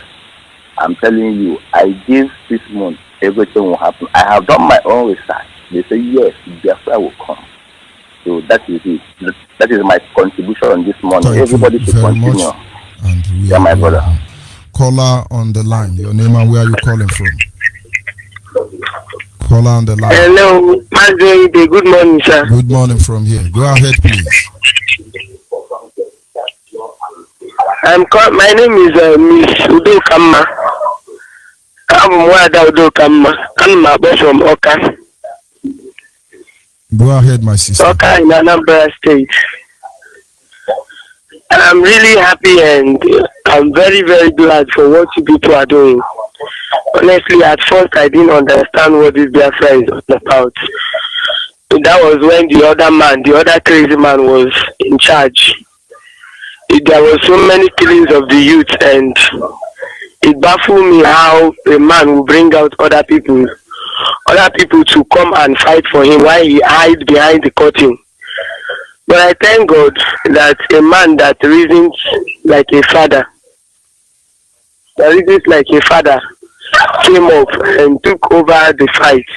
Speaker 6: I'm telling you, I give 6 months, everything will happen. I have done my own research. They say yes, Biafra will come. So that is it. That is my contribution this morning.
Speaker 1: Thank
Speaker 6: Everybody should continue.
Speaker 1: much. And we
Speaker 6: Yeah, my brother.
Speaker 1: Caller on the line. Your name and where are you calling from? Caller on the line.
Speaker 7: Hello, Mazi. Good morning, sir.
Speaker 1: Good morning from here. Go ahead, please.
Speaker 7: My name is Miss Udo Kama. I'm Mwada Udo Kama. I'm from Oka.
Speaker 1: Go ahead, my sister.
Speaker 7: Oka in Anambra State. I'm really happy and I'm very, very glad for what you people are doing. Honestly, at first I didn't understand what this Biafra is all about. That was when the other crazy man was in charge. There were so many killings of the youth, and it baffled me how a man will bring out other people to come and fight for him while he hides behind the curtain. But I thank God that a man that reasons like a father, came up and took over the fight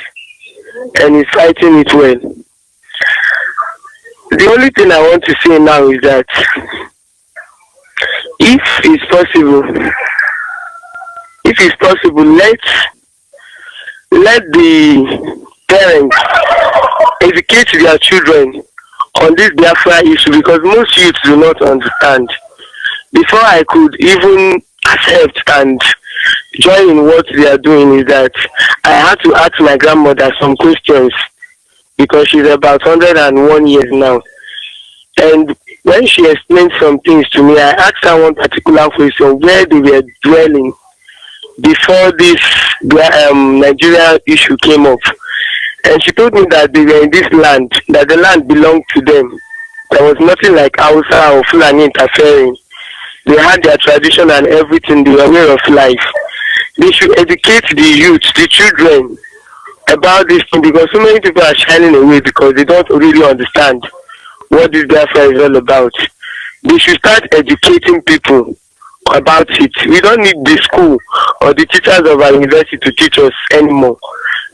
Speaker 7: and is fighting it well. The only thing I want to say now is that if it's possible, let the parents educate their children on this Biafra issue, because most youths do not understand. Before I could even accept and join in what they are doing, is that I had to ask my grandmother some questions, because she's about 101 years now. And when she explained some things to me, I asked her one particular question: where they were dwelling before this Nigerian issue came up. And she told me that they were in this land, that the land belonged to them. There was nothing like Hausa or Fulani interfering. They had their tradition and everything, their way of life. They should educate the youth, the children, about this thing, because so many people are shining away because they don't really understand what this Biafra is all about. They should start educating people about it. We don't need the school or the teachers of our university to teach us anymore.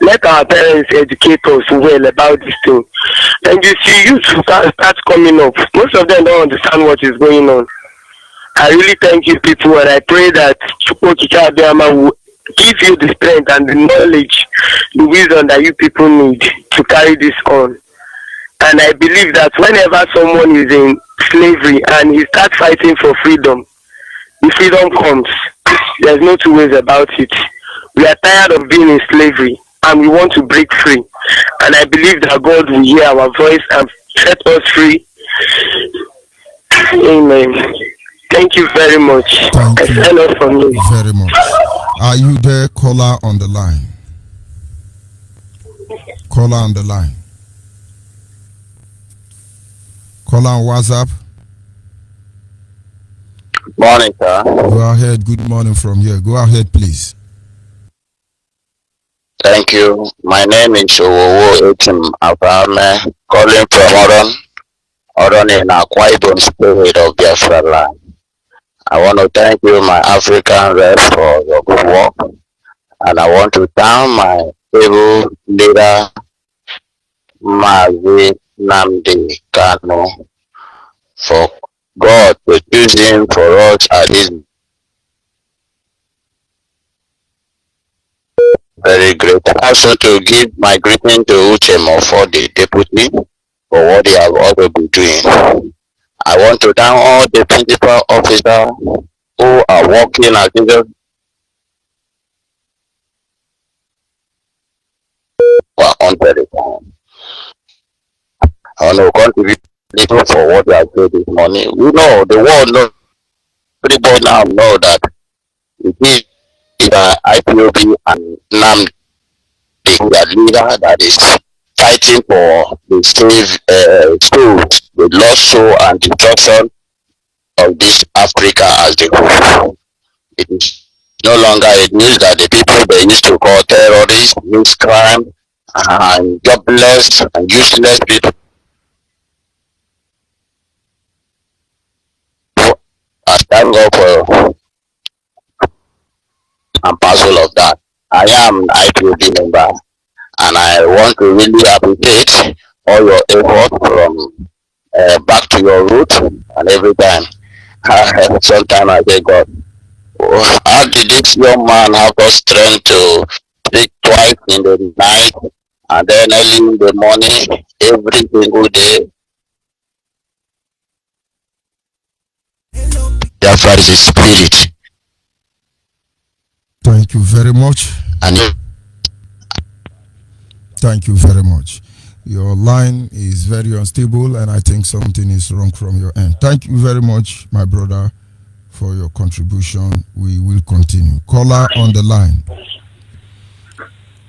Speaker 7: Let our parents educate us well about this thing. And you see youth start coming up. Most of them don't understand what is going on. I really thank you people, and I pray that Chukwokika Abiyama will give you the strength and the knowledge, the wisdom that you people need to carry this on. And I believe that whenever someone is in slavery and he starts fighting for freedom, the freedom comes. There's no two ways about it. We are tired of being in slavery and we want to break free. And I believe that God will hear our voice and set us free. Amen. Thank you very much.
Speaker 1: Thank you
Speaker 7: Hello from me.
Speaker 1: very much. Are you there, caller on the line? Caller on the line. Caller on WhatsApp.
Speaker 5: Morning, sir.
Speaker 1: Go ahead. Good morning from here. Go ahead, please.
Speaker 5: Thank you. My name is Owowo Etim Abrahame, calling from Oron in Obyeibe spirit of Biafra land. I want to thank you, my African rep, for your good work. And I want to thank my able leader, Mazi NNAMDI KANU, for God to choose him for us at this very great. Also to give my greeting to Uchemo for the deputy for what they have also been doing. I want to thank all the principal officers who are working as leaders on telephone. I want to contribute little for what they have said this morning. We know the world knows, everybody now know that it is Ipob and NNAMDI, the leader that is fighting for the schools, the lost soul and destruction of this Africa as the whole. It is no longer a news that the people they used to call terrorists, means crime, and jobless and useless people are standing up for and parcel of that. I am an Ipob member, and I want to really appreciate all your effort from back to your root and every time. Sometimes I say, God, how did this young man have the strength to speak twice in the night and then early in the morning every single day? Biafra is a spirit.
Speaker 1: Thank you very much.
Speaker 5: And
Speaker 1: Thank you very much. Your line is very unstable, and I think something is wrong from your end. Thank you very much, my brother, for your contribution. We will continue. Caller on the line.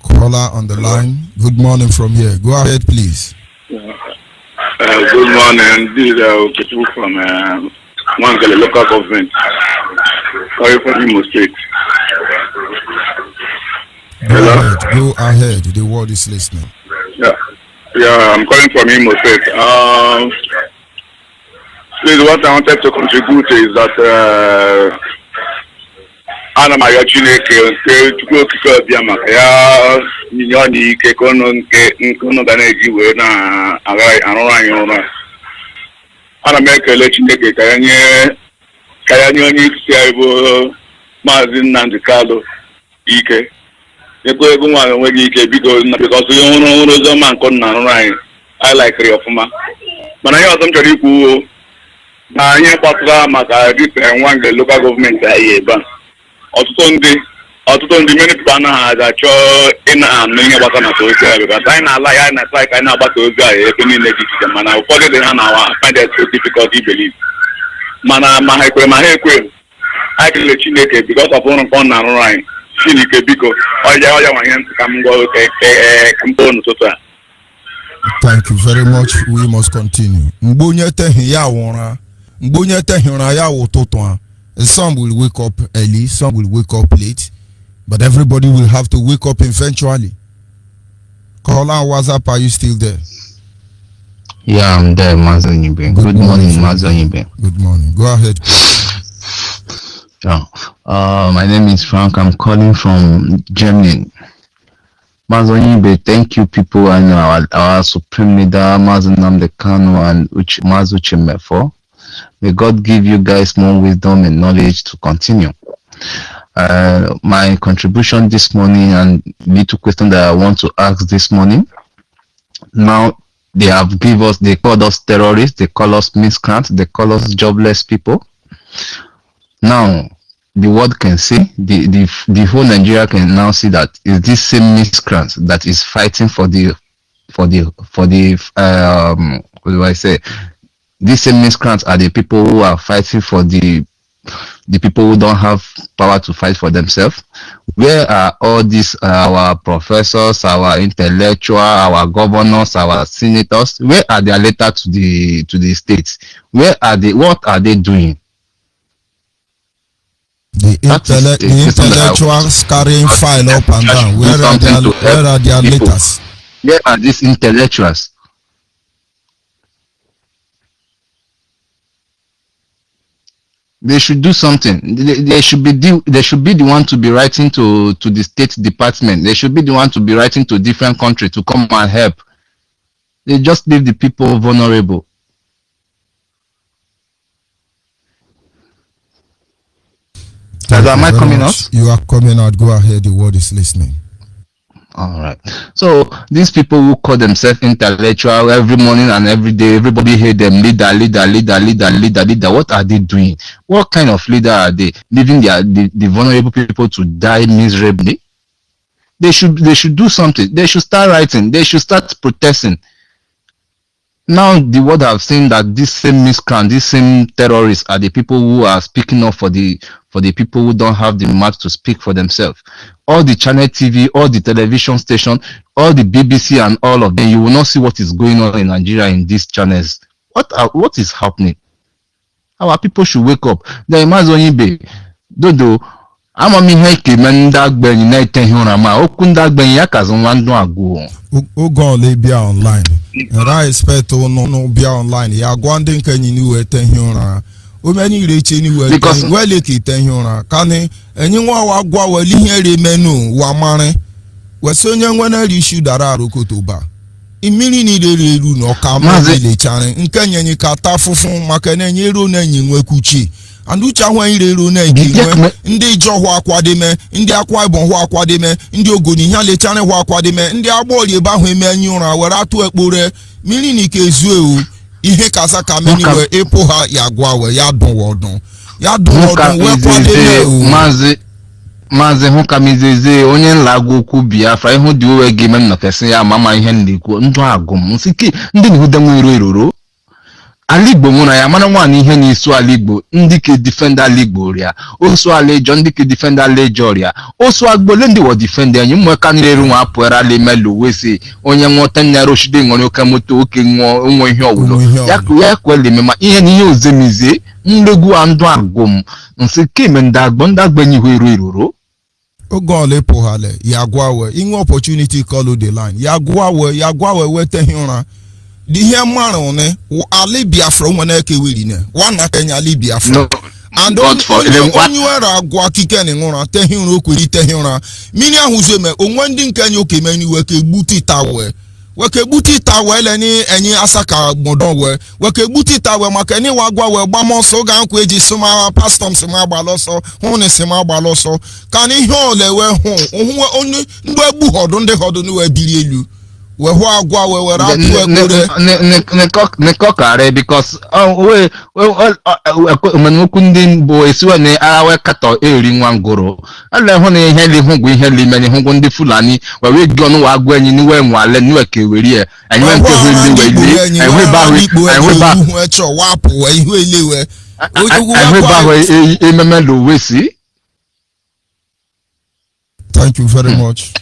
Speaker 1: Caller on the line. Good morning from here. Go ahead, please.
Speaker 3: Good morning. This is people from Mangale local government. Sorry for Imo State.
Speaker 1: Go ahead. The world is listening.
Speaker 3: Yeah, I'm calling from Imo State. Please, what I wanted to contribute is that ana m ayọ Chineke nke Chukwu Okike ọbịa maka ya nyinye ọnya ike ka unu ga na-eji wee na-arụrụ anyị ụra. Ana m ekele Chineke ka ya nye onye isi anyị bụ Mazi NNAMDI KANU ike. Ego nwaanyị enweghị ike biko because ihe hụrụ oziọma nke nna arụrụ anyị laikiri ọfụma. Mana ihe ọzọ m chọrọ ikwu na anyị kpatara maka dịka Nwangele local gọọmenti anyị ebe a. Ọtụtụ ndị many people anaghị achọ ịna-anụ ihe gbasara maka ozi ahụ because anyị na-ala ya na-asa ka anyị na-agbasa ozi ahụ ebe niile dị iche mana ụfọdụ dị ha na find it so difficult to believe. Mana ma ha ekwere ma ha ekwe anyị kelele Chineke because of ọrụ nke ọ na-arụrụ anyị. Chineke biko ọya nwanye ntị ka m gwa mkpụrụ n'ụtụtụ a.
Speaker 1: Thank you very much. We must continue. Mgbe onye tehi ya ụra, mgbe onye tehi ụra ya ụtụtụ a. Some will wake up early, some will wake up late, but everybody will have to wake up eventually. Caller on WhatsApp, are you still there?
Speaker 8: Yeah, I'm there, Mazi ONYEIBE. Good morning, Mazi ONYEIBE.
Speaker 1: Good morning. Go ahead.
Speaker 8: Yeah. My name is Frank. I'm calling from Germany. Mazi ONYEIBE, thank you, people, and our supreme leader, Mazi NNAMDI KANU, and Mazi Ucheme. May God give you guys more wisdom and knowledge to continue. My contribution this morning and little question that I want to ask this morning. Now they called us terrorists, they call us miscreants, they call us jobless people. Now the world can see, the whole Nigeria can now see that is this same miscreant that is fighting for the what do I say? These same miscreants are the people who are fighting for the the people who don't have power to fight for themselves? Where are all these our professors, our intellectuals, our governors, our senators? Where are their letter to the states? Where are they? What are they doing?
Speaker 1: The intellectuals carrying file up and down. Where are their letters?
Speaker 8: Where are these intellectuals? They should do something. They should be the one to be writing to the State Department. They should be the one to be writing to different countries to come and help. They just leave the people vulnerable. Am I coming out?
Speaker 1: You are coming out. Go ahead. The world is listening.
Speaker 8: All right. So these people who call themselves intellectual every morning and every day, everybody hear them leader. What are they doing? What kind of leader are they? Leaving the vulnerable people to die miserably? They should do something. They should start writing. They should start protesting. Now the world have seen that this same miscreant, these same terrorists are the people who are speaking up for the people who don't have the mouth to speak for themselves. All the channel TV, all the television station, all the BBC and all of them, you will not see what is going on in Nigeria in these channels. What is happening? Our people should wake up. The Mazi ONYEIBE, Dodo, I'm
Speaker 1: online. And I expect to no be online. Ya gwande nkenyi ni wete hiona. Omeni reche ni wete.
Speaker 8: Because
Speaker 1: wele ki te hiona. Kani enyi nwa wa gwa weli here menu wa mare. Wesonye ngwana rishu dara rokotoba. Imiri ni leru no kama le chane. Nkenye ni kata fufu makene nyero na nyi nwekuchi. Anducha hwa irero na ikinwe ndị jo hwa akwademe ndị akwa ibon hwa akwademe ndị ogoni ha lechane hwa akwademe ndị Obyeibe ahụ eme anyi ụra were atụ ekpore mmiri ni ke ezu ihe kasa ka meni we epo ha ya gwa we ya dun wodun we kwademe
Speaker 8: Mazi hụ ka mizeze onye nlagu okwu Biafra ihu dị owe game na kesi ya mama ihe ndikwu ndụ agụm nsiki ndị ni hudenwe iroro Aligbo muna ya mana nwani ihe ni isu Aligbo ndị ke defender Aligbo ria osu alejo ndị ke defender alejo ria osu agbole ndị wo defender enyi mwe kanire nwa apụera le melu wesi onye nwota nyaro shide ngoni oke moto oke nwo ihe owulo ya kwele mema ihe ni ihe ozemize ndegu andu agum nsi keme ndagbo nyi hweru iroro
Speaker 1: ogole pohale ya gwawe inwe opportunity call the line ya gwawe wete hiora the here man Ali Biafra when ke wiri ne wana Kenya Ali Biafra
Speaker 8: no,
Speaker 1: and only were agwa kike ni ngora te hinro kwiri te hinra mini ahuzeme onwe ndi Kenya okemeni weke gbuti tawe le ni enyi asaka gbodon weke gbuti tawe maka ni wagwa we gbamoso ga nkwa eji suma pastor sima gbaloso hune sima gbaloso kan ihe ole we hu onye ndo egbu hodo ndi hodo ni we biri elu we ho agwa we were atu ekure
Speaker 8: ne kokare because manwoku ndị bo esiwe ne awe kato eri nwangoro ale ho ne ihe li hugwu ihe li meni hugwu ndị Fulani we we gi onu wa agwa enyi ni we nwale ni we keweri e enyi we nke we li enwe ba
Speaker 1: echo wapu we ihe elewe
Speaker 8: enwe ba ememelo wesi.
Speaker 1: Thank you very much.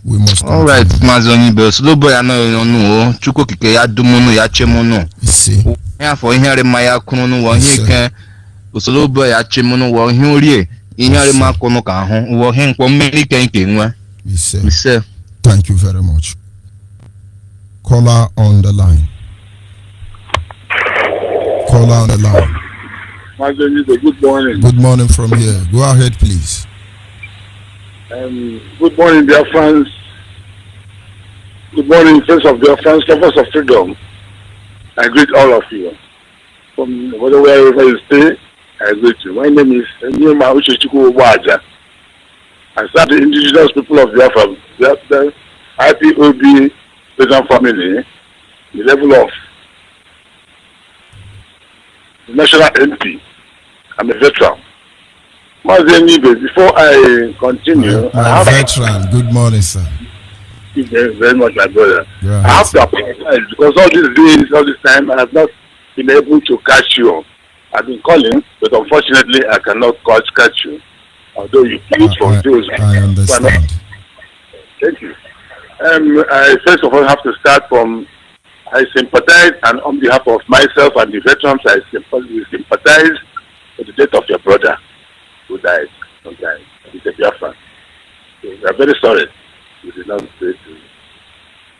Speaker 1: We must.
Speaker 8: All right, Mazi ONYEIBE. Slow boy, I know no. Chuko kike ya dumunu ya chemono.
Speaker 1: See.
Speaker 8: Yeah, for here maya kununu wa hike. Slow boy ya chemono wa hiurie. Here ma kono ka ho. Wa hen kwa mmiri kenke nwa. We say.
Speaker 1: Thank you very much. Caller on the line.
Speaker 3: Mazi ONYEIBE, good morning.
Speaker 1: Good morning from here. Go ahead, please.
Speaker 3: Good morning, dear friends. Good morning, friends of dear friends, lovers of freedom. I greet all of you. From wherever you stay, I greet you. My name is Obyeibe. I serve the indigenous people of Biafra, the Ipob peasant family, the level of the national MP. I'm a veteran. Mazi ONYEIBE, before I continue,
Speaker 1: I'm a veteran. Good morning, sir.
Speaker 3: Thank you very much, my brother.
Speaker 1: Yeah,
Speaker 3: I have to apologize because all these days, all this time, I have not been able to catch you.
Speaker 9: I've been calling, but unfortunately I cannot catch you. Although you plead for those.
Speaker 1: I understand.
Speaker 9: Thank you. I first of all have to start from I sympathize, and on behalf of myself and the veterans, I sympathize for the death of your brother who died sometime. He's a Biafran. So we are very sorry. We did not say to you.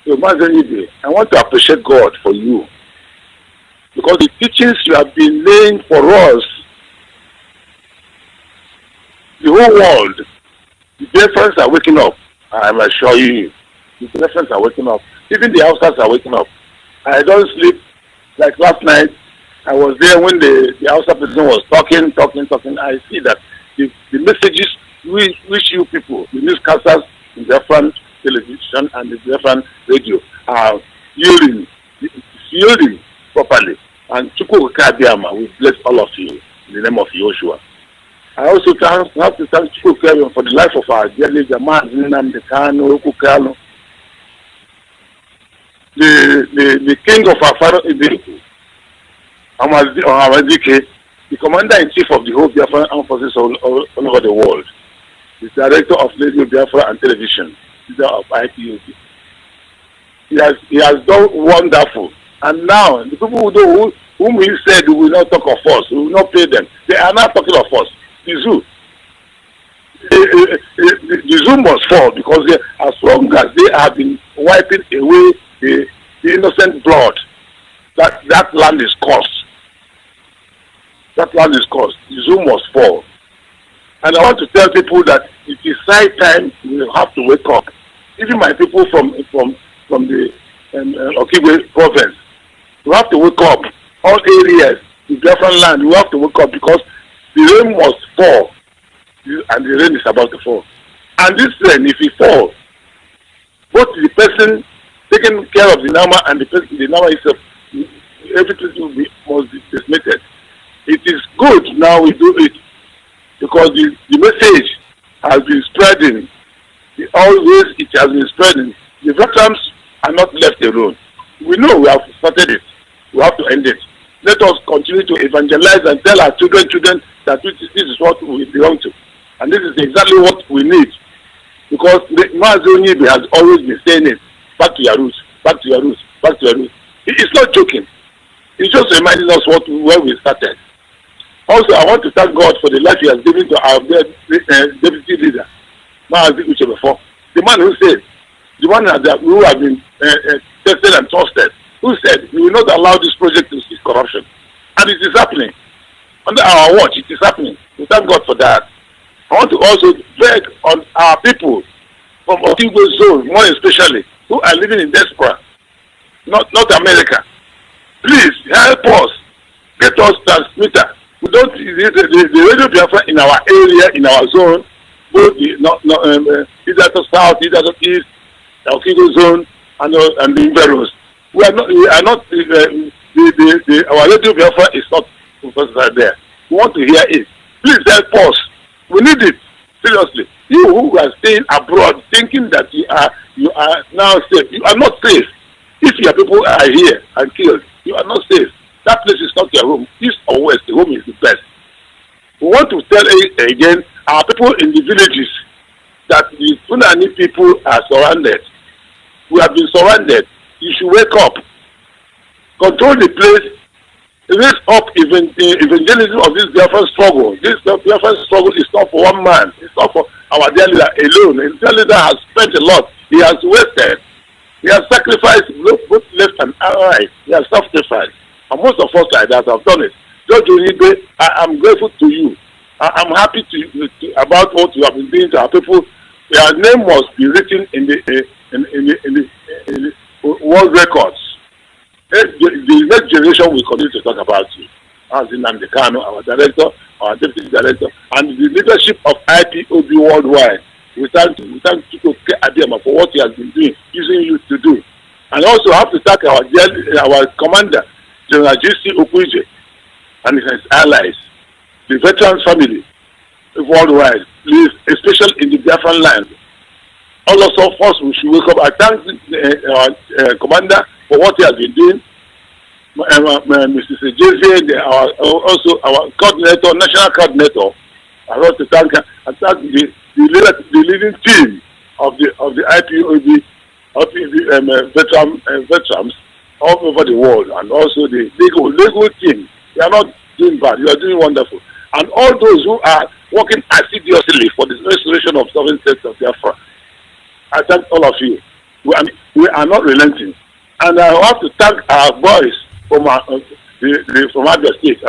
Speaker 9: So Mazi, I want to appreciate God for you, because the teachings you have been laying for us, the whole world, the Biafrans are waking up. I'm assuring you, the Biafrans are waking up. Even the outsiders are waking up. I don't sleep. Like last night, I was there when the outside person was talking. I see that the messages which you people, the newscasters in the Biafran television and the Biafran radio are yielding properly. And Chukwu Kabiama, we bless all of you in the name of Yoshua. I also have to thank Chukwu Kabiama for the life of our dear leader, Mazi, NNAMDI, KANU, the king of our father, the commander-in-chief of the whole Biafran armed forces all over the world, the director of radio Biafra and television, leader of IPOB. He has done wonderful. And now, the people whom he said we will not talk of us, we will not pay them, they are not talking of us. The zoo. The zoo must fall, because as long as they have been wiping away the innocent blood, that land is cursed. That land is cursed. The zoo must fall. And I want to tell people that it is high time we have to wake up. Even my people from the Obyeibe province, we have to wake up. All areas, the Biafran land, we have to wake up, because the rain must fall, and the rain is about to fall. And this rain, if it falls, both the person taking care of the Nama and the Nama itself, everything must be decimated. It is good now we do it, because the message has been spreading. Always it has been spreading. The veterans are not left alone. We know we have started it. We have to end it. Let us continue to evangelize and tell our children that this is what we belong to. And this is exactly what we need. Because Mazi ONYEIBE has always been saying it. Back to your roots, back to your roots, back to your roots. It's not joking. It's just reminding us where we started. Also, I want to thank God for the life He has given to our deputy leader, Mazi before. The man who said, the one who has been tested and trusted, who said, we will not allow this project to see corruption. And it is happening. Under our watch, it is happening. We thank God for that. I want to also beg on our people from Obyeibe zone, more especially, who are living in diaspora, not America. Please help us. Get us transmitter. We don't the radio Biafra in our area, in our zone, both either to south, either to east, the Obyeibe zone, and the Inveros. We are not our radio Biafra is not there. We want to hear it. Please help us. We need it. Seriously. You who are staying abroad thinking that you are now safe. You are not safe. If your people are here and killed, you are not safe. That place is not your home. East or west, the home is the best. We want to tell again our people in the villages that the Fulani people are surrounded. We have been surrounded. You should wake up. Control the place. Raise up evangelism of this Biafran struggle. This Biafran struggle is not for one man. It's not for our dear leader alone. The dear leader has spent a lot. He has wasted. He has sacrificed both left and right. He has sacrificed. And most of us like that have done it. Judge ONYEIBE, I am grateful to you. I am happy about what you have been doing to our people. Your name must be written in the world records. The next generation will continue to talk about you. As in KANU, our director, our deputy director, and the leadership of IPOB worldwide. We thank Chukwu Kabiama for what he has been doing, using you to do. And also have to thank our commander, General G.C. Obyeibe, and his allies, the veterans family worldwide, especially in the Biafran land. All of us, we should wake up. I thank our commander for what he has been doing. Mrs. JZ, also our coordinator, national coordinator. I want to thank her and thank the leading team of the IPOB veterans all over the world, and also the legal team. They are not doing bad. You are doing wonderful. And all those who are working assiduously for the restoration of sovereign states of Biafra. I thank all of you. We are not relenting. And I want to thank our boys from from Abia State,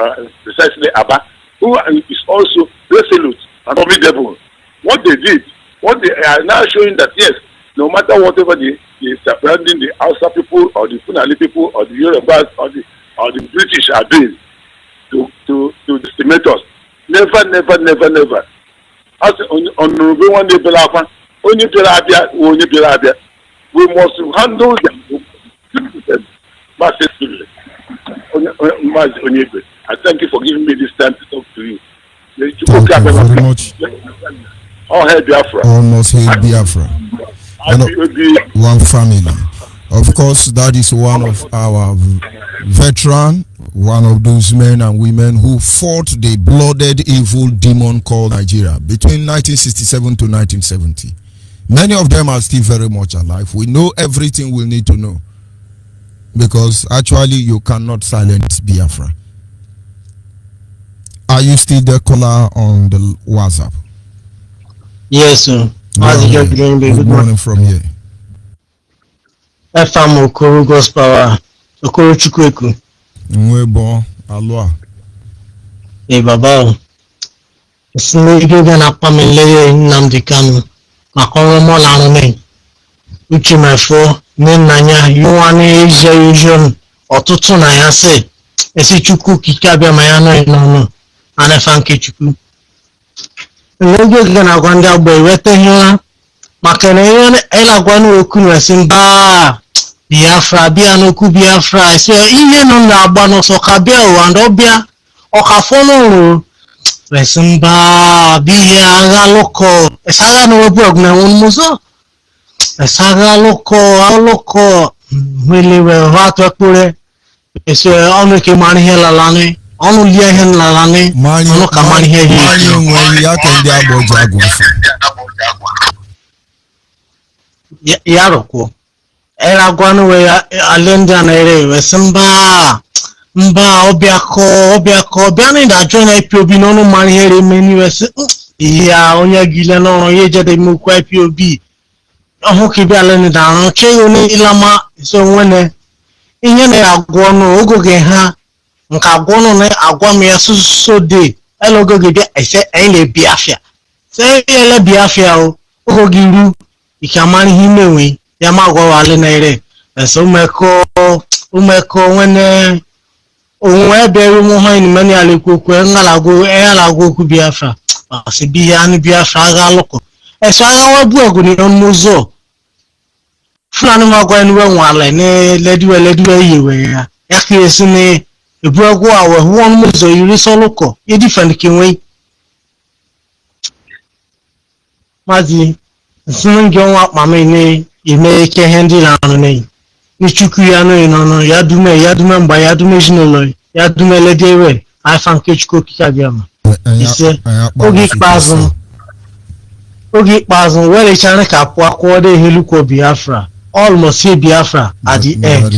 Speaker 9: precisely Aba, who is also resolute and formidable. What they did, what they are now showing that yes, no matter whatever the surrounding the Hausa people or the Fulani people or the Yorubas or the British are doing to decimate us. Never. As on one day, we must handle them massively. Mazi ONYEIBE, I thank you for giving me this time to talk to you.
Speaker 1: Thank you very much.
Speaker 9: All hail Biafra.
Speaker 1: Almost hail Biafra. One family. Of course, that is one of our veteran, one of those men and women who fought the blooded evil demon called Nigeria between 1967 to 1970. Many of them are still very much alive. We know everything we need to know, because actually you cannot silence Biafra. Are you still the caller on the WhatsApp?
Speaker 10: Yes, sir.
Speaker 1: Good morning from here.
Speaker 10: FM Okoro Gospel, Okoro Chukweku.
Speaker 1: Nwebo, Alwa.
Speaker 10: Baba. Sinige na pamele NNAMDI KANU. Makoro mo la rome. Uche mefo ne nanya yuane eje ọtụtụ na ya se. Esi Chukwu kike abịa ma ya no inono. Anefa nke Chukwu. N'oge gana gwa ndị agba eweta ihe maka na ihe ịlagwa n'okwu na-esi mba Biafra bịa n'okwu Biafra esi ihe nọ na-agba n'ọsọ ka bịa ụwa ndị ọbịa ọkafọ n'ụlọ esi mba bihe agha lụkọ esi agha n'obu ọgụ na nwụrụ mụzọ esi agha lụkọ welewe atụ ekpere esi ọnụ ike mara ihe lalani ọnụ lie ihe nlalani ọnụ ka mara ihe
Speaker 1: ya ka ndị agbọjọ agwafọ
Speaker 10: ya rụkwụ era gwanu we alenda na ere we mba ọbịakọ bịa na ịdajọ na IPOB n'ọnụ mara ihe eme n'iwe sị ya onye gile n'ọrụ ya ejede mmekwu IPOB ọhụ ka bịa alenda da arụ che onye ilama so nwene ihe na agwọ ọnụ ogoge ha nke agwọ ọnụ na agwa m ya so de elogoge bịa ese anyị na Biafra se ele Biafra o ogoge ru ike amara ihe imewe ya ma gwa wale na ire eso umeko nwene onwe bere mu ha ni mani alekwoku ngalago okwu Biafra asi biya ni Biafra aga loko eso aga wabu ogu ni onmuzo Fulani magwa ni we nwale ne lediwe yiwe ya kesi ni ebu ogu awe won muzo yiri soloko ye defend kinwe Mazi sinungi onwa mama ni ime ike hendi la anu nei ni Chukwu ya no inono ya dume mba ya dume jinolo ya dume ledewe afa nke Chukwu kika biama ise ogi ikpazun wele chane ka pwa kwode heluko Biafra almost see Biafra at the end.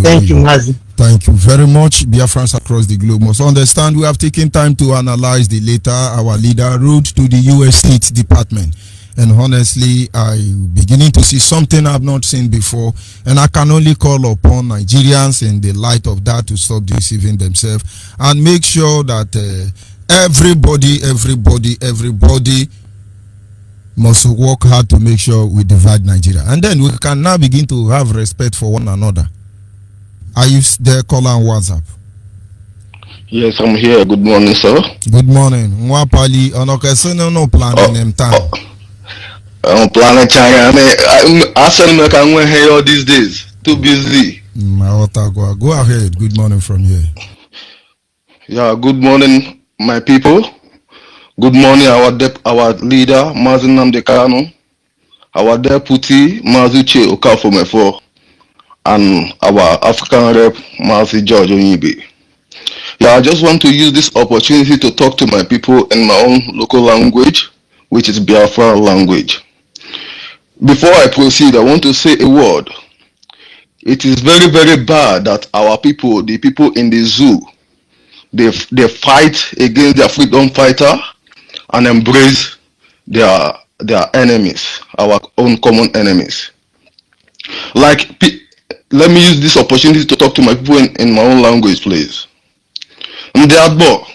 Speaker 10: Thank you, Mazi.
Speaker 1: Thank you very much. Biafrans across the globe must understand we have taken time to analyze the letter our leader wrote to the US State Department. And honestly, I'm beginning to see something I've not seen before. And I can only call upon Nigerians in the light of that to stop deceiving themselves and make sure that everybody must work hard to make sure we divide Nigeria. And then we can now begin to have respect for one another. Are you there, caller on WhatsApp?
Speaker 5: Yes, I'm here. Good morning, sir.
Speaker 1: Good morning. Mwapali, no planning them time.
Speaker 5: I'm planning China. I said I can't wait here all these days. Too busy.
Speaker 1: Go ahead. Good morning from here.
Speaker 5: Yeah, good morning, my people. Good morning, our leader, NNAMDI KANU, our deputy, Mazi Okafomefo,
Speaker 11: and our African rep, Mazi George ONYEIBE. Yeah, I just want to use this opportunity to talk to my people in my own local language, which is Biafra language. Before I proceed, I want to say a word. It is very, very bad that our people, the people in the zoo, they fight against their freedom fighter and embrace their enemies, our own common enemies. Like, let me use this opportunity to talk to my people in my own language, please. Ndị Agbo,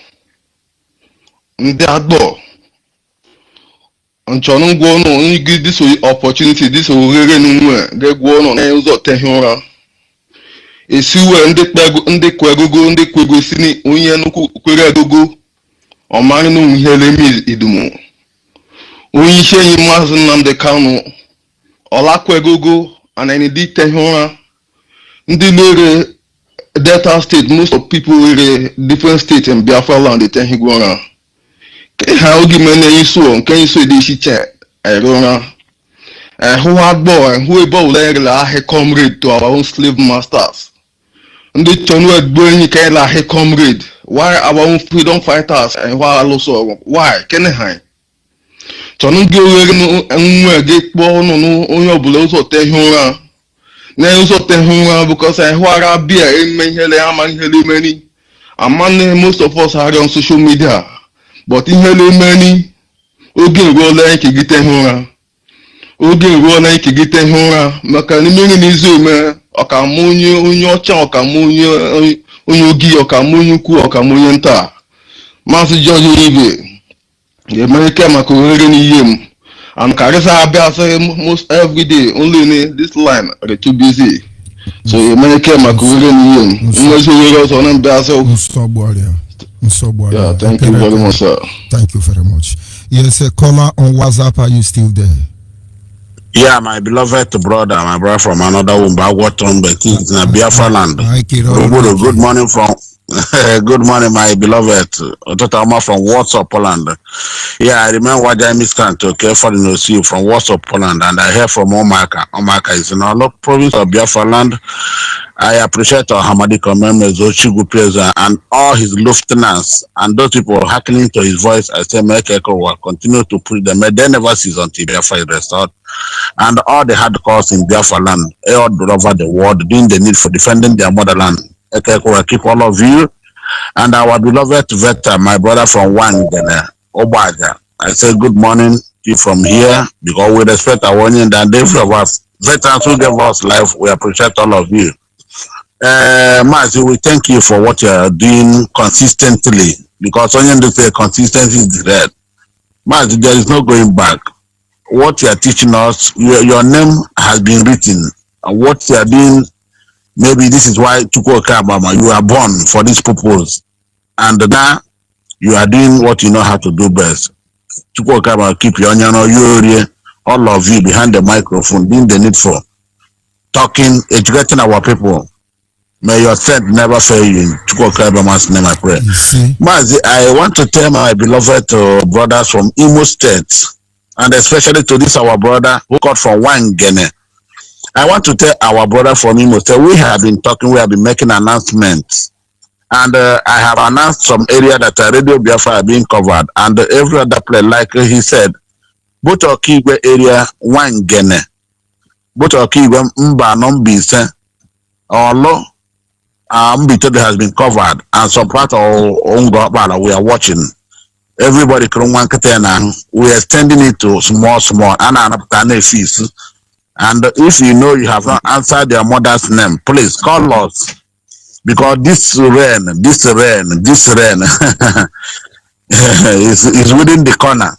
Speaker 11: nchọrọ ngwa ọnụ onye give this opportunity, this ohere n'unwe ga-egwu ọnụ na ụzọ tehi ụra. Esiwe ndị kwegogo ndị kwego si ni onye nnukwu kwere agogo ọmarị na ihe lemi idumu. Onye isi enyi Mazi Nnamdi Kanu ọla kwegogo and any di tehi ụra. Ndị lere Delta State, most of people in different states in Biafra land, they tell him go around. How give me any so? Can you say this? I go around. Who hard boy? Who about like comrade to our own slave masters? And they turn word boy, you can't like comrade. Why our own freedom fighters and why also? Why? Can I hide? So no go and get born on your blows or tell him around. Na ụzọ tehụra because I hụara bia ihe ama ihe many. Among most of us are on social media, but ihe many oge ruola ike gite hụra. Oge ruola ike gite hụra maka n'ime n'izu eme ọkamụ onye ọcha ọkamụ onye ogi ọkamụ onye ukwu ọkamụ onye nta. Mazi George ONYEIBE ga-emerike maka ohere n'ihe m. And Karisa Abia most every day, only in this line, they're too busy. So you may care my career in Yeah, thank you very much, sir.
Speaker 1: Thank you very much. Yes, a caller on WhatsApp, are you still there?
Speaker 5: Yeah, my beloved brother, my brother from another womb, Waton, but in a Biafra land. Good morning from good morning, my beloved. Ototama from Warsaw, Poland. Yeah, I remember what I missed to care for the see from Warsaw, Poland, and I hear from Omaka. Omaka is in our province of Biafra land. I appreciate our Hamadiko members, Ochigu Preza, and all his lieutenants, and those people hearkening to his voice. I say, make echo will continue to put them. They never cease until Biafra is restored. And all the hardcores in Biafra land, all over the world, doing the need for defending their motherland. Echo will keep all of you. And our beloved veteran, my brother from Obyeibe. I say good morning to you from here, because we respect our union and every of us. Veterans who gave us life, we appreciate all of you. Mazi, we thank you for what you are doing consistently, because when you say consistency is red. Mazi, there is no going back. What you are teaching us, your name has been written, and what you are doing, maybe this is why Chukwu Kabama, you are born for this purpose, and now you are doing what you know how to do best. Chukwu Kabama, keep your all of you behind the microphone, doing the needful, talking, educating our people. May your strength never fail you. In Chukwu Kabama's name I pray. Mazi, I want to tell my beloved brothers from Imo State, and especially to this our brother who got from Wangene. I want to tell our brother from Imo State, we have been talking, we have been making announcements. And I have announced some area that Radio Biafra are being covered. And every other place, like he said, both Obyeibe area, Wangene, both Obyeibe, Mba, Nombise, Olo, Mbito has been covered. And some part of Ongobala we are watching. Everybody, we are extending it to small, and fees. And if you know you have not answered your mother's name, please call us. Because this rain is within the corner.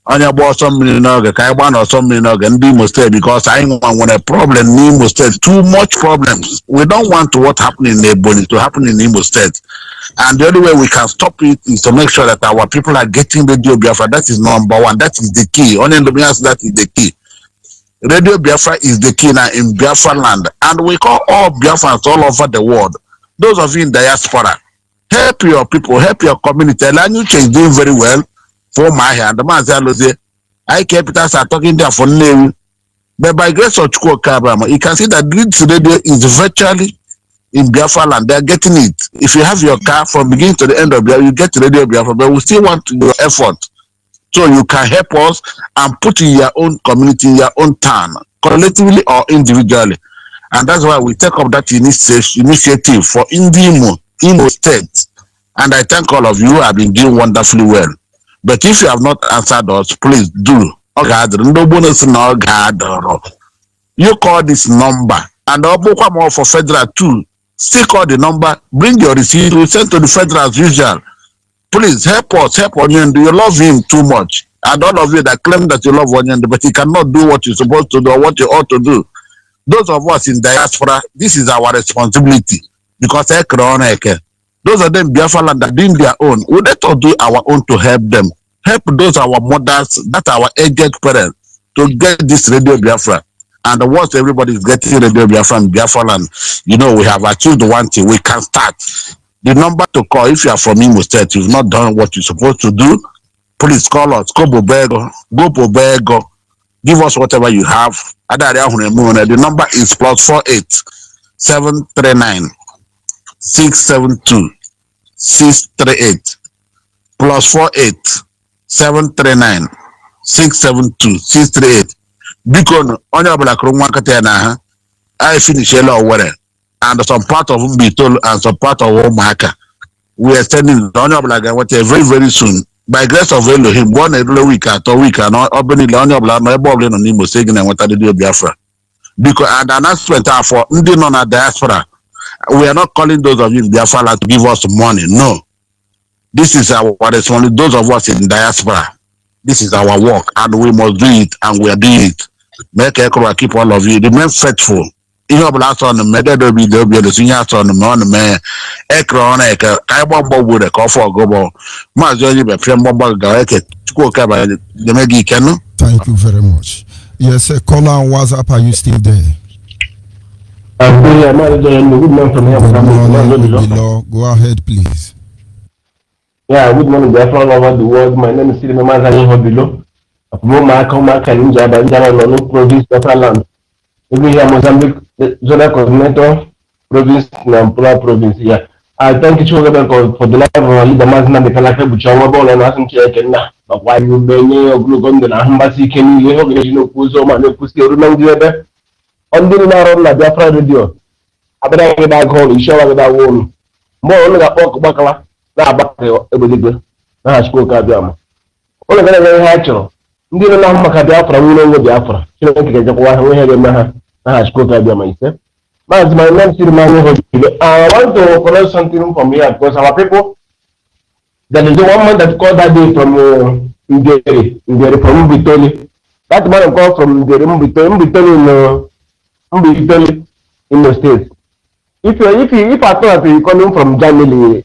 Speaker 5: On your boss, some million, Kaiwan or some million, and Imo State, because I want a problem in Imo State, too much problems. We don't want what happened in Ebony to happen in Imo State. And the only way we can stop it is to make sure that our people are getting Radio Biafra. That is number one. That is the key. Only in the that is the key. Radio Biafra is the key now in Biafra land. And we call all Biafrans all over the world. Those of you in diaspora, help your people, help your community. Language is doing very well for my hand. The man said, I capitals are talking there for name.
Speaker 9: But by grace of Chukwuka, you can see that this radio is virtually in Biafra land. They are getting it. If you have your car from beginning to the end of Biafra, you get radio Biafra, but we still want your effort. So you can help us and put in your own community, in your own town, collectively or individually. And that's why we take up that initiative for Imo State. And I thank all of you who have been doing wonderfully well. But if you have not answered us, please do. You call this number and more for federal too. Still call the number, bring your receipt, we send to the federal as usual. Please help us, help Onyendi. You love him too much. And all of you that claim that you love Onyendi, but he cannot do what you're supposed to do or what you ought to do. Those of us in diaspora, this is our responsibility. Because those of them Biafra land are doing their own. We let us do our own to help them. Help those our mothers, that our aged parents, to get this radio Biafra. And once everybody is getting radio Biafra and Biafra land, you know, we have achieved one thing. We can start. The number to call, if you are from Imo State, you've not done what you're supposed to do, please call us. Go Obyeibe, give us whatever you have. The number is +48 739 672 638 +48 739 672 638. Because onye ọbụla kụrụ nwa nkịta ya na ha, I finish where and some part of Mbitol and some part of Omaka. We are sending onye ọbụla ga-enweta very very soon. By grace of Elohim, one every week atọ week and onye ọbụla na ebe ọbụla nọ n'Imo State na-enweta radio Biafra. Because an announcement for ndị nọ na diaspora, we are not calling those of you in Biafra to give us money. No. This is our responsibility. Those of us in diaspora, this is our work and we must do it and we are doing it. Make Ekro keep all of you. Remain faithful. Ihe ọbụla asọ na mmede dobi dobi edosi ihe asọ na ọ na-eme Ekro na eke ka ịgba mbọ gbure ka ọfọ ọgụbọ Mazi Onyibe pịa mgbọgbọ ga eke Chukwuka ba deme gị ike nụ.
Speaker 1: Thank you very much. Yes, caller on WhatsApp, are you still there?
Speaker 12: Good morning,
Speaker 1: below. Go ahead, please.
Speaker 12: Yeah, good morning, Biafra all over the world. My name is Mazi below. Province, Biafra land. Every year, Mozambique, Zonal Coordinator, Province, Nampula Province. Yeah, I thank you for the life of our leader, Mazina, the Kalaka, Buchawa, and asking Kenya. But why you bring your group on the Hambasi, can you have no Puzo, no Pussy, remember? On the Naron, Biafra radio. Abada back home, you show that wall. More on the pork bacala, that back every school Kabiama. All of that very natural. Ndino na maka Biafra, we know Biafra. You don't get we have a school Kabiama. But my name is I want to collect something from here because our people, there is one man that called that day from Nderi from Mbitoli. That man called from Mbitoli in the States. If I thought you coming from Germany,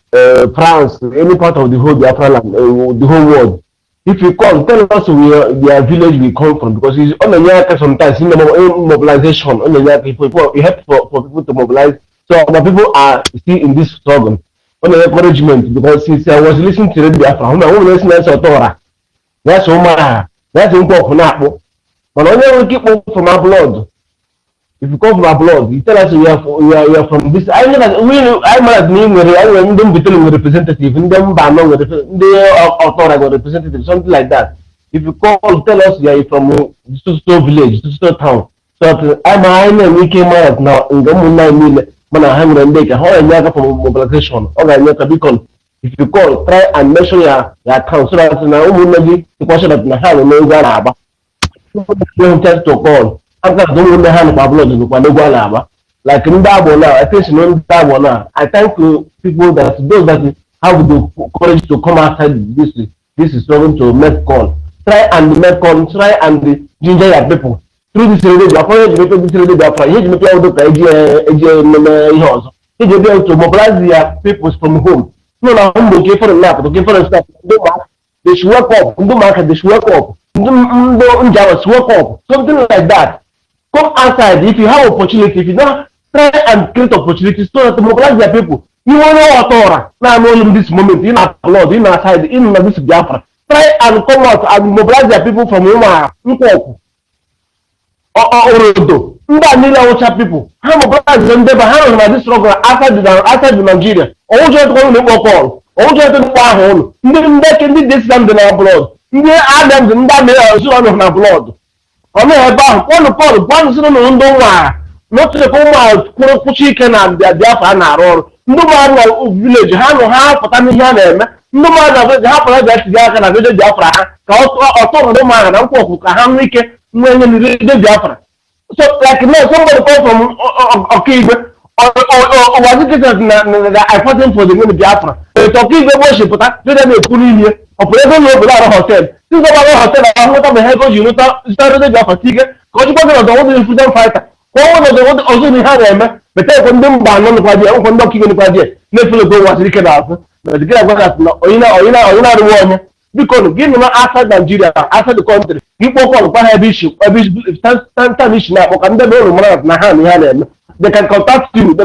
Speaker 12: France, any part of the whole Biafra land, the whole world, if you call, tell us where their village we come from, because it's on the sometimes in the mobilization, on the people, it helps for people to mobilize. So our people are still in this struggle. On the encouragement, because since I was listening to the Biafra, I'm listening to Torah. That's important. But only we keep from our blood. If you come from our blood, you tell us we are from this. I know that I'm not me, them between representative, and them banner with the authority representative, something like that. If you call, tell us you are from this village, this town. So we came out now in the moonlight, from mobilization, or beacon. If you call, try and mention your account so that now the question that I have no Garaba. Don't test to call. I'm not doing the hand of my blood in Guanaba. Like Ndabo now, I think Ndabo now. I thank you people that those that have the courage to come outside this is going to make call. Try and make call, try and ginger your people. Through this radio, this radio, you be able to mobilize your people from home. No, no, I'm for a lap, for a step. They should work up, do market, they should work up, work up, something like that. Come outside if you have opportunity. If you don't, try and create opportunities so that to mobilize your people. You want to know Torah. Now I'm in this moment, you know, Lord, you know, outside, in this Biafra. Try and come out and mobilize your people from Uma. orodo ndị a niile awụcha people ha mobilize ndị ebe ha nọ na this struggle outside Nigeria ọwụjọ etukwa ụlọ ikpọ kọl ọwụjọ etukwa ahụ ụlọ ndị desam dị na blood ndị adam dị ndị amị usoro ọnụ na blood ọnụ ebe ahụ pọlụ pọlụ sịrị na ndị ụmụagha n'otuekwa ụmụagha kwụchi ike na Biafra na-arụ ọrụ ndị ụmụagha na vileji ha nọ ha pụta n'ihe ha na-eme ndị ụmụagha na vileji ha pụta bịa tinye aka na vileji Biafra ha ka ọtọ ndị ụmụagha na nkwụ ọkụ ka ha nwee ike nwee nye vileji Biafra. So like no, somebody come from Obyeibe was it that I fought him for the name Biafra. Obyeibe worship they dey put in here. Operation no go out hotel. Since over hotel I want to help you started Biafra tige. Cause you don't want to freedom fighter. One of the also ni ha na but they from them ban no kwa dia, from them king no kwa dia. Ne feel go was rike da. But the guy got na oyina the one because give me outside Nigeria, outside the country. People call for issue they can contact you,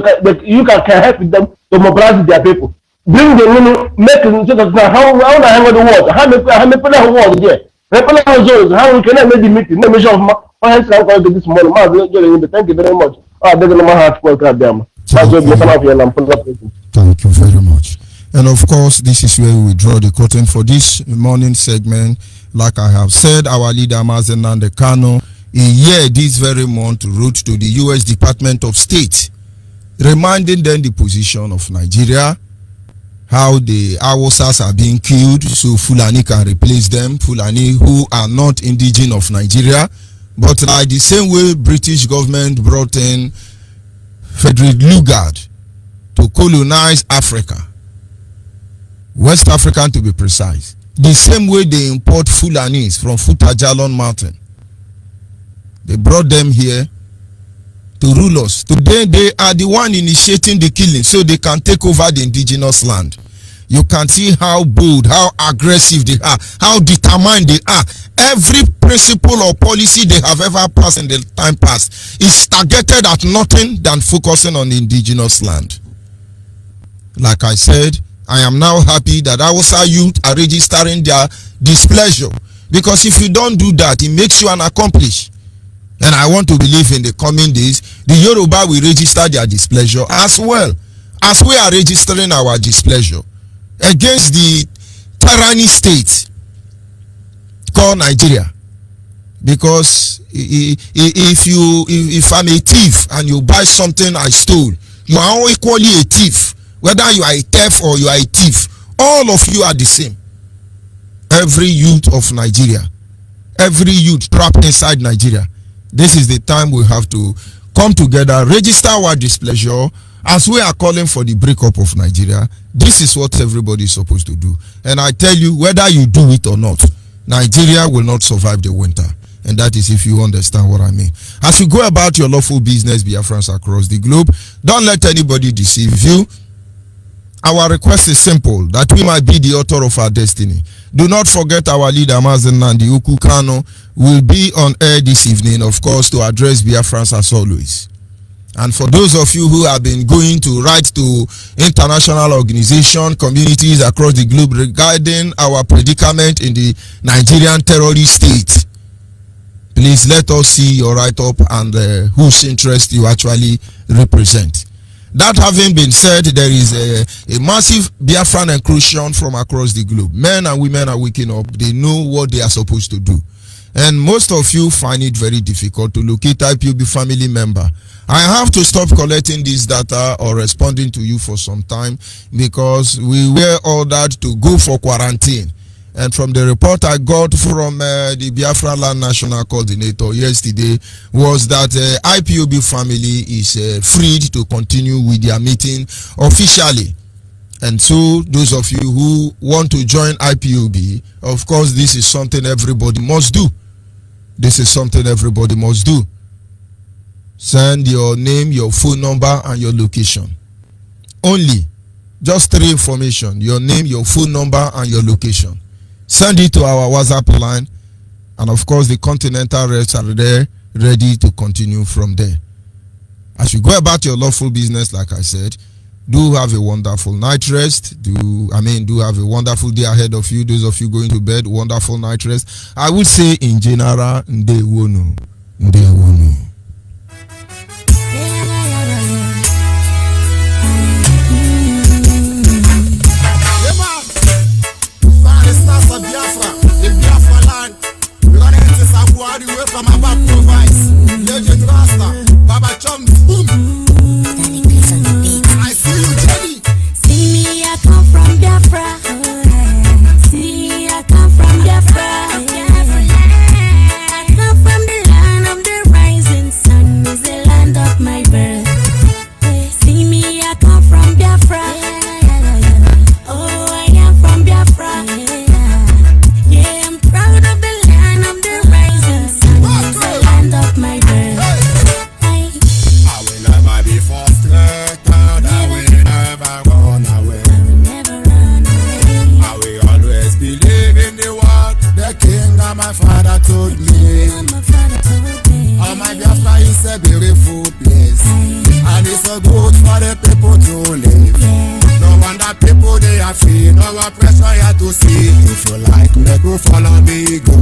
Speaker 12: you can help them to mobilize their people. Bring the money, make it how the hang of the water, how many people water there. How we can make the meeting, no measure of my this morning. Thank you very much.
Speaker 1: Thank you very much. And of course, this is where we draw the curtain for this morning segment. Like I have said, our leader Mazi KANU, this very month, wrote to the U.S. Department of State, reminding them the position of Nigeria, how the Awosas are being killed, so Fulani can replace them, Fulani who are not indigenous of Nigeria. But like the same way British government brought in Frederick Lugard to colonize Africa, West African to be precise, the same way they import Fulanis from Futajalon Mountain. They brought them here to rule us. Today they are the one initiating the killing so they can take over the indigenous land. You can see how bold, how aggressive they are, how determined they are. Every principle or policy they have ever passed in the time past is targeted at nothing than focusing on the indigenous land. Like I said, I am now happy that Hausa youth are registering their displeasure, because if you don't do that, it makes you an accomplice. And I want to believe in the coming days, the Yoruba will register their displeasure as well as we are registering our displeasure against the tyranny state called Nigeria. Because if I'm a thief and you buy something I stole, you are equally a thief. Whether you are a thief or you are a thief, all of you are the same. Every youth of Nigeria, every youth trapped inside Nigeria, this is the time we have to come together, register our displeasure as we are calling for the breakup of Nigeria. This is what everybody is supposed to do. And I tell you, whether you do it or not, Nigeria will not survive the winter. And that is if you understand what I mean. As you go about your lawful business, Biafrans across the globe, don't let anybody deceive you. Our request is simple, that we might be the author of our destiny. Do not forget our leader Mazi KANU will be on air this evening, of course, to address Biafrans as always. And for those of you who have been going to write to international organizations, communities across the globe regarding our predicament in the Nigerian terrorist state, please let us see your write-up and whose interest you actually represent. That having been said, there is a massive Biafran incursion from across the globe. Men and women are waking up. They know what they are supposed to do. And most of you find it very difficult to locate IPOB family member. I have to stop collecting this data or responding to you for some time because we were ordered to go for quarantine. And from the report I got from the Biafra Land National Coordinator yesterday was that IPOB family is freed to continue with their meeting officially. And so those of you who want to join IPOB, of course, this is something everybody must do. This is something everybody must do. Send your name, your phone number, and your location. Only. Just 3 information. Your name, your phone number, and your location. Send it to our WhatsApp line, and of course the continental reps are there ready to continue from there. As you go about your lawful business, like I said, do have a wonderful night rest. Do have a wonderful day ahead of you. Those of you going to bed, wonderful night rest. I would say in general, ndewonu. Ndewonu.
Speaker 2: Of Biafra, in Biafra land, we're gonna enter Sabuari away from our back province. Legend Rasta, Baba Chum, boom. I see you, Jenny.
Speaker 13: See me, I come from Biafra. See, I come from Biafra. I come from the land of the rising sun. Is the land of my birth. See me, I come from Biafra. Oh, I am from Biafra. Yeah, I'm proud of the land of the rising sun. Is the land of my birth.
Speaker 2: I will never be frustrated. I will never run away. I will always believe in the word the king and my father told me. Oh, my Biafra is a beautiful place, and it's so good for the people to live. No wonder people they are free, no pressure here to see. If you like, make you follow me, go.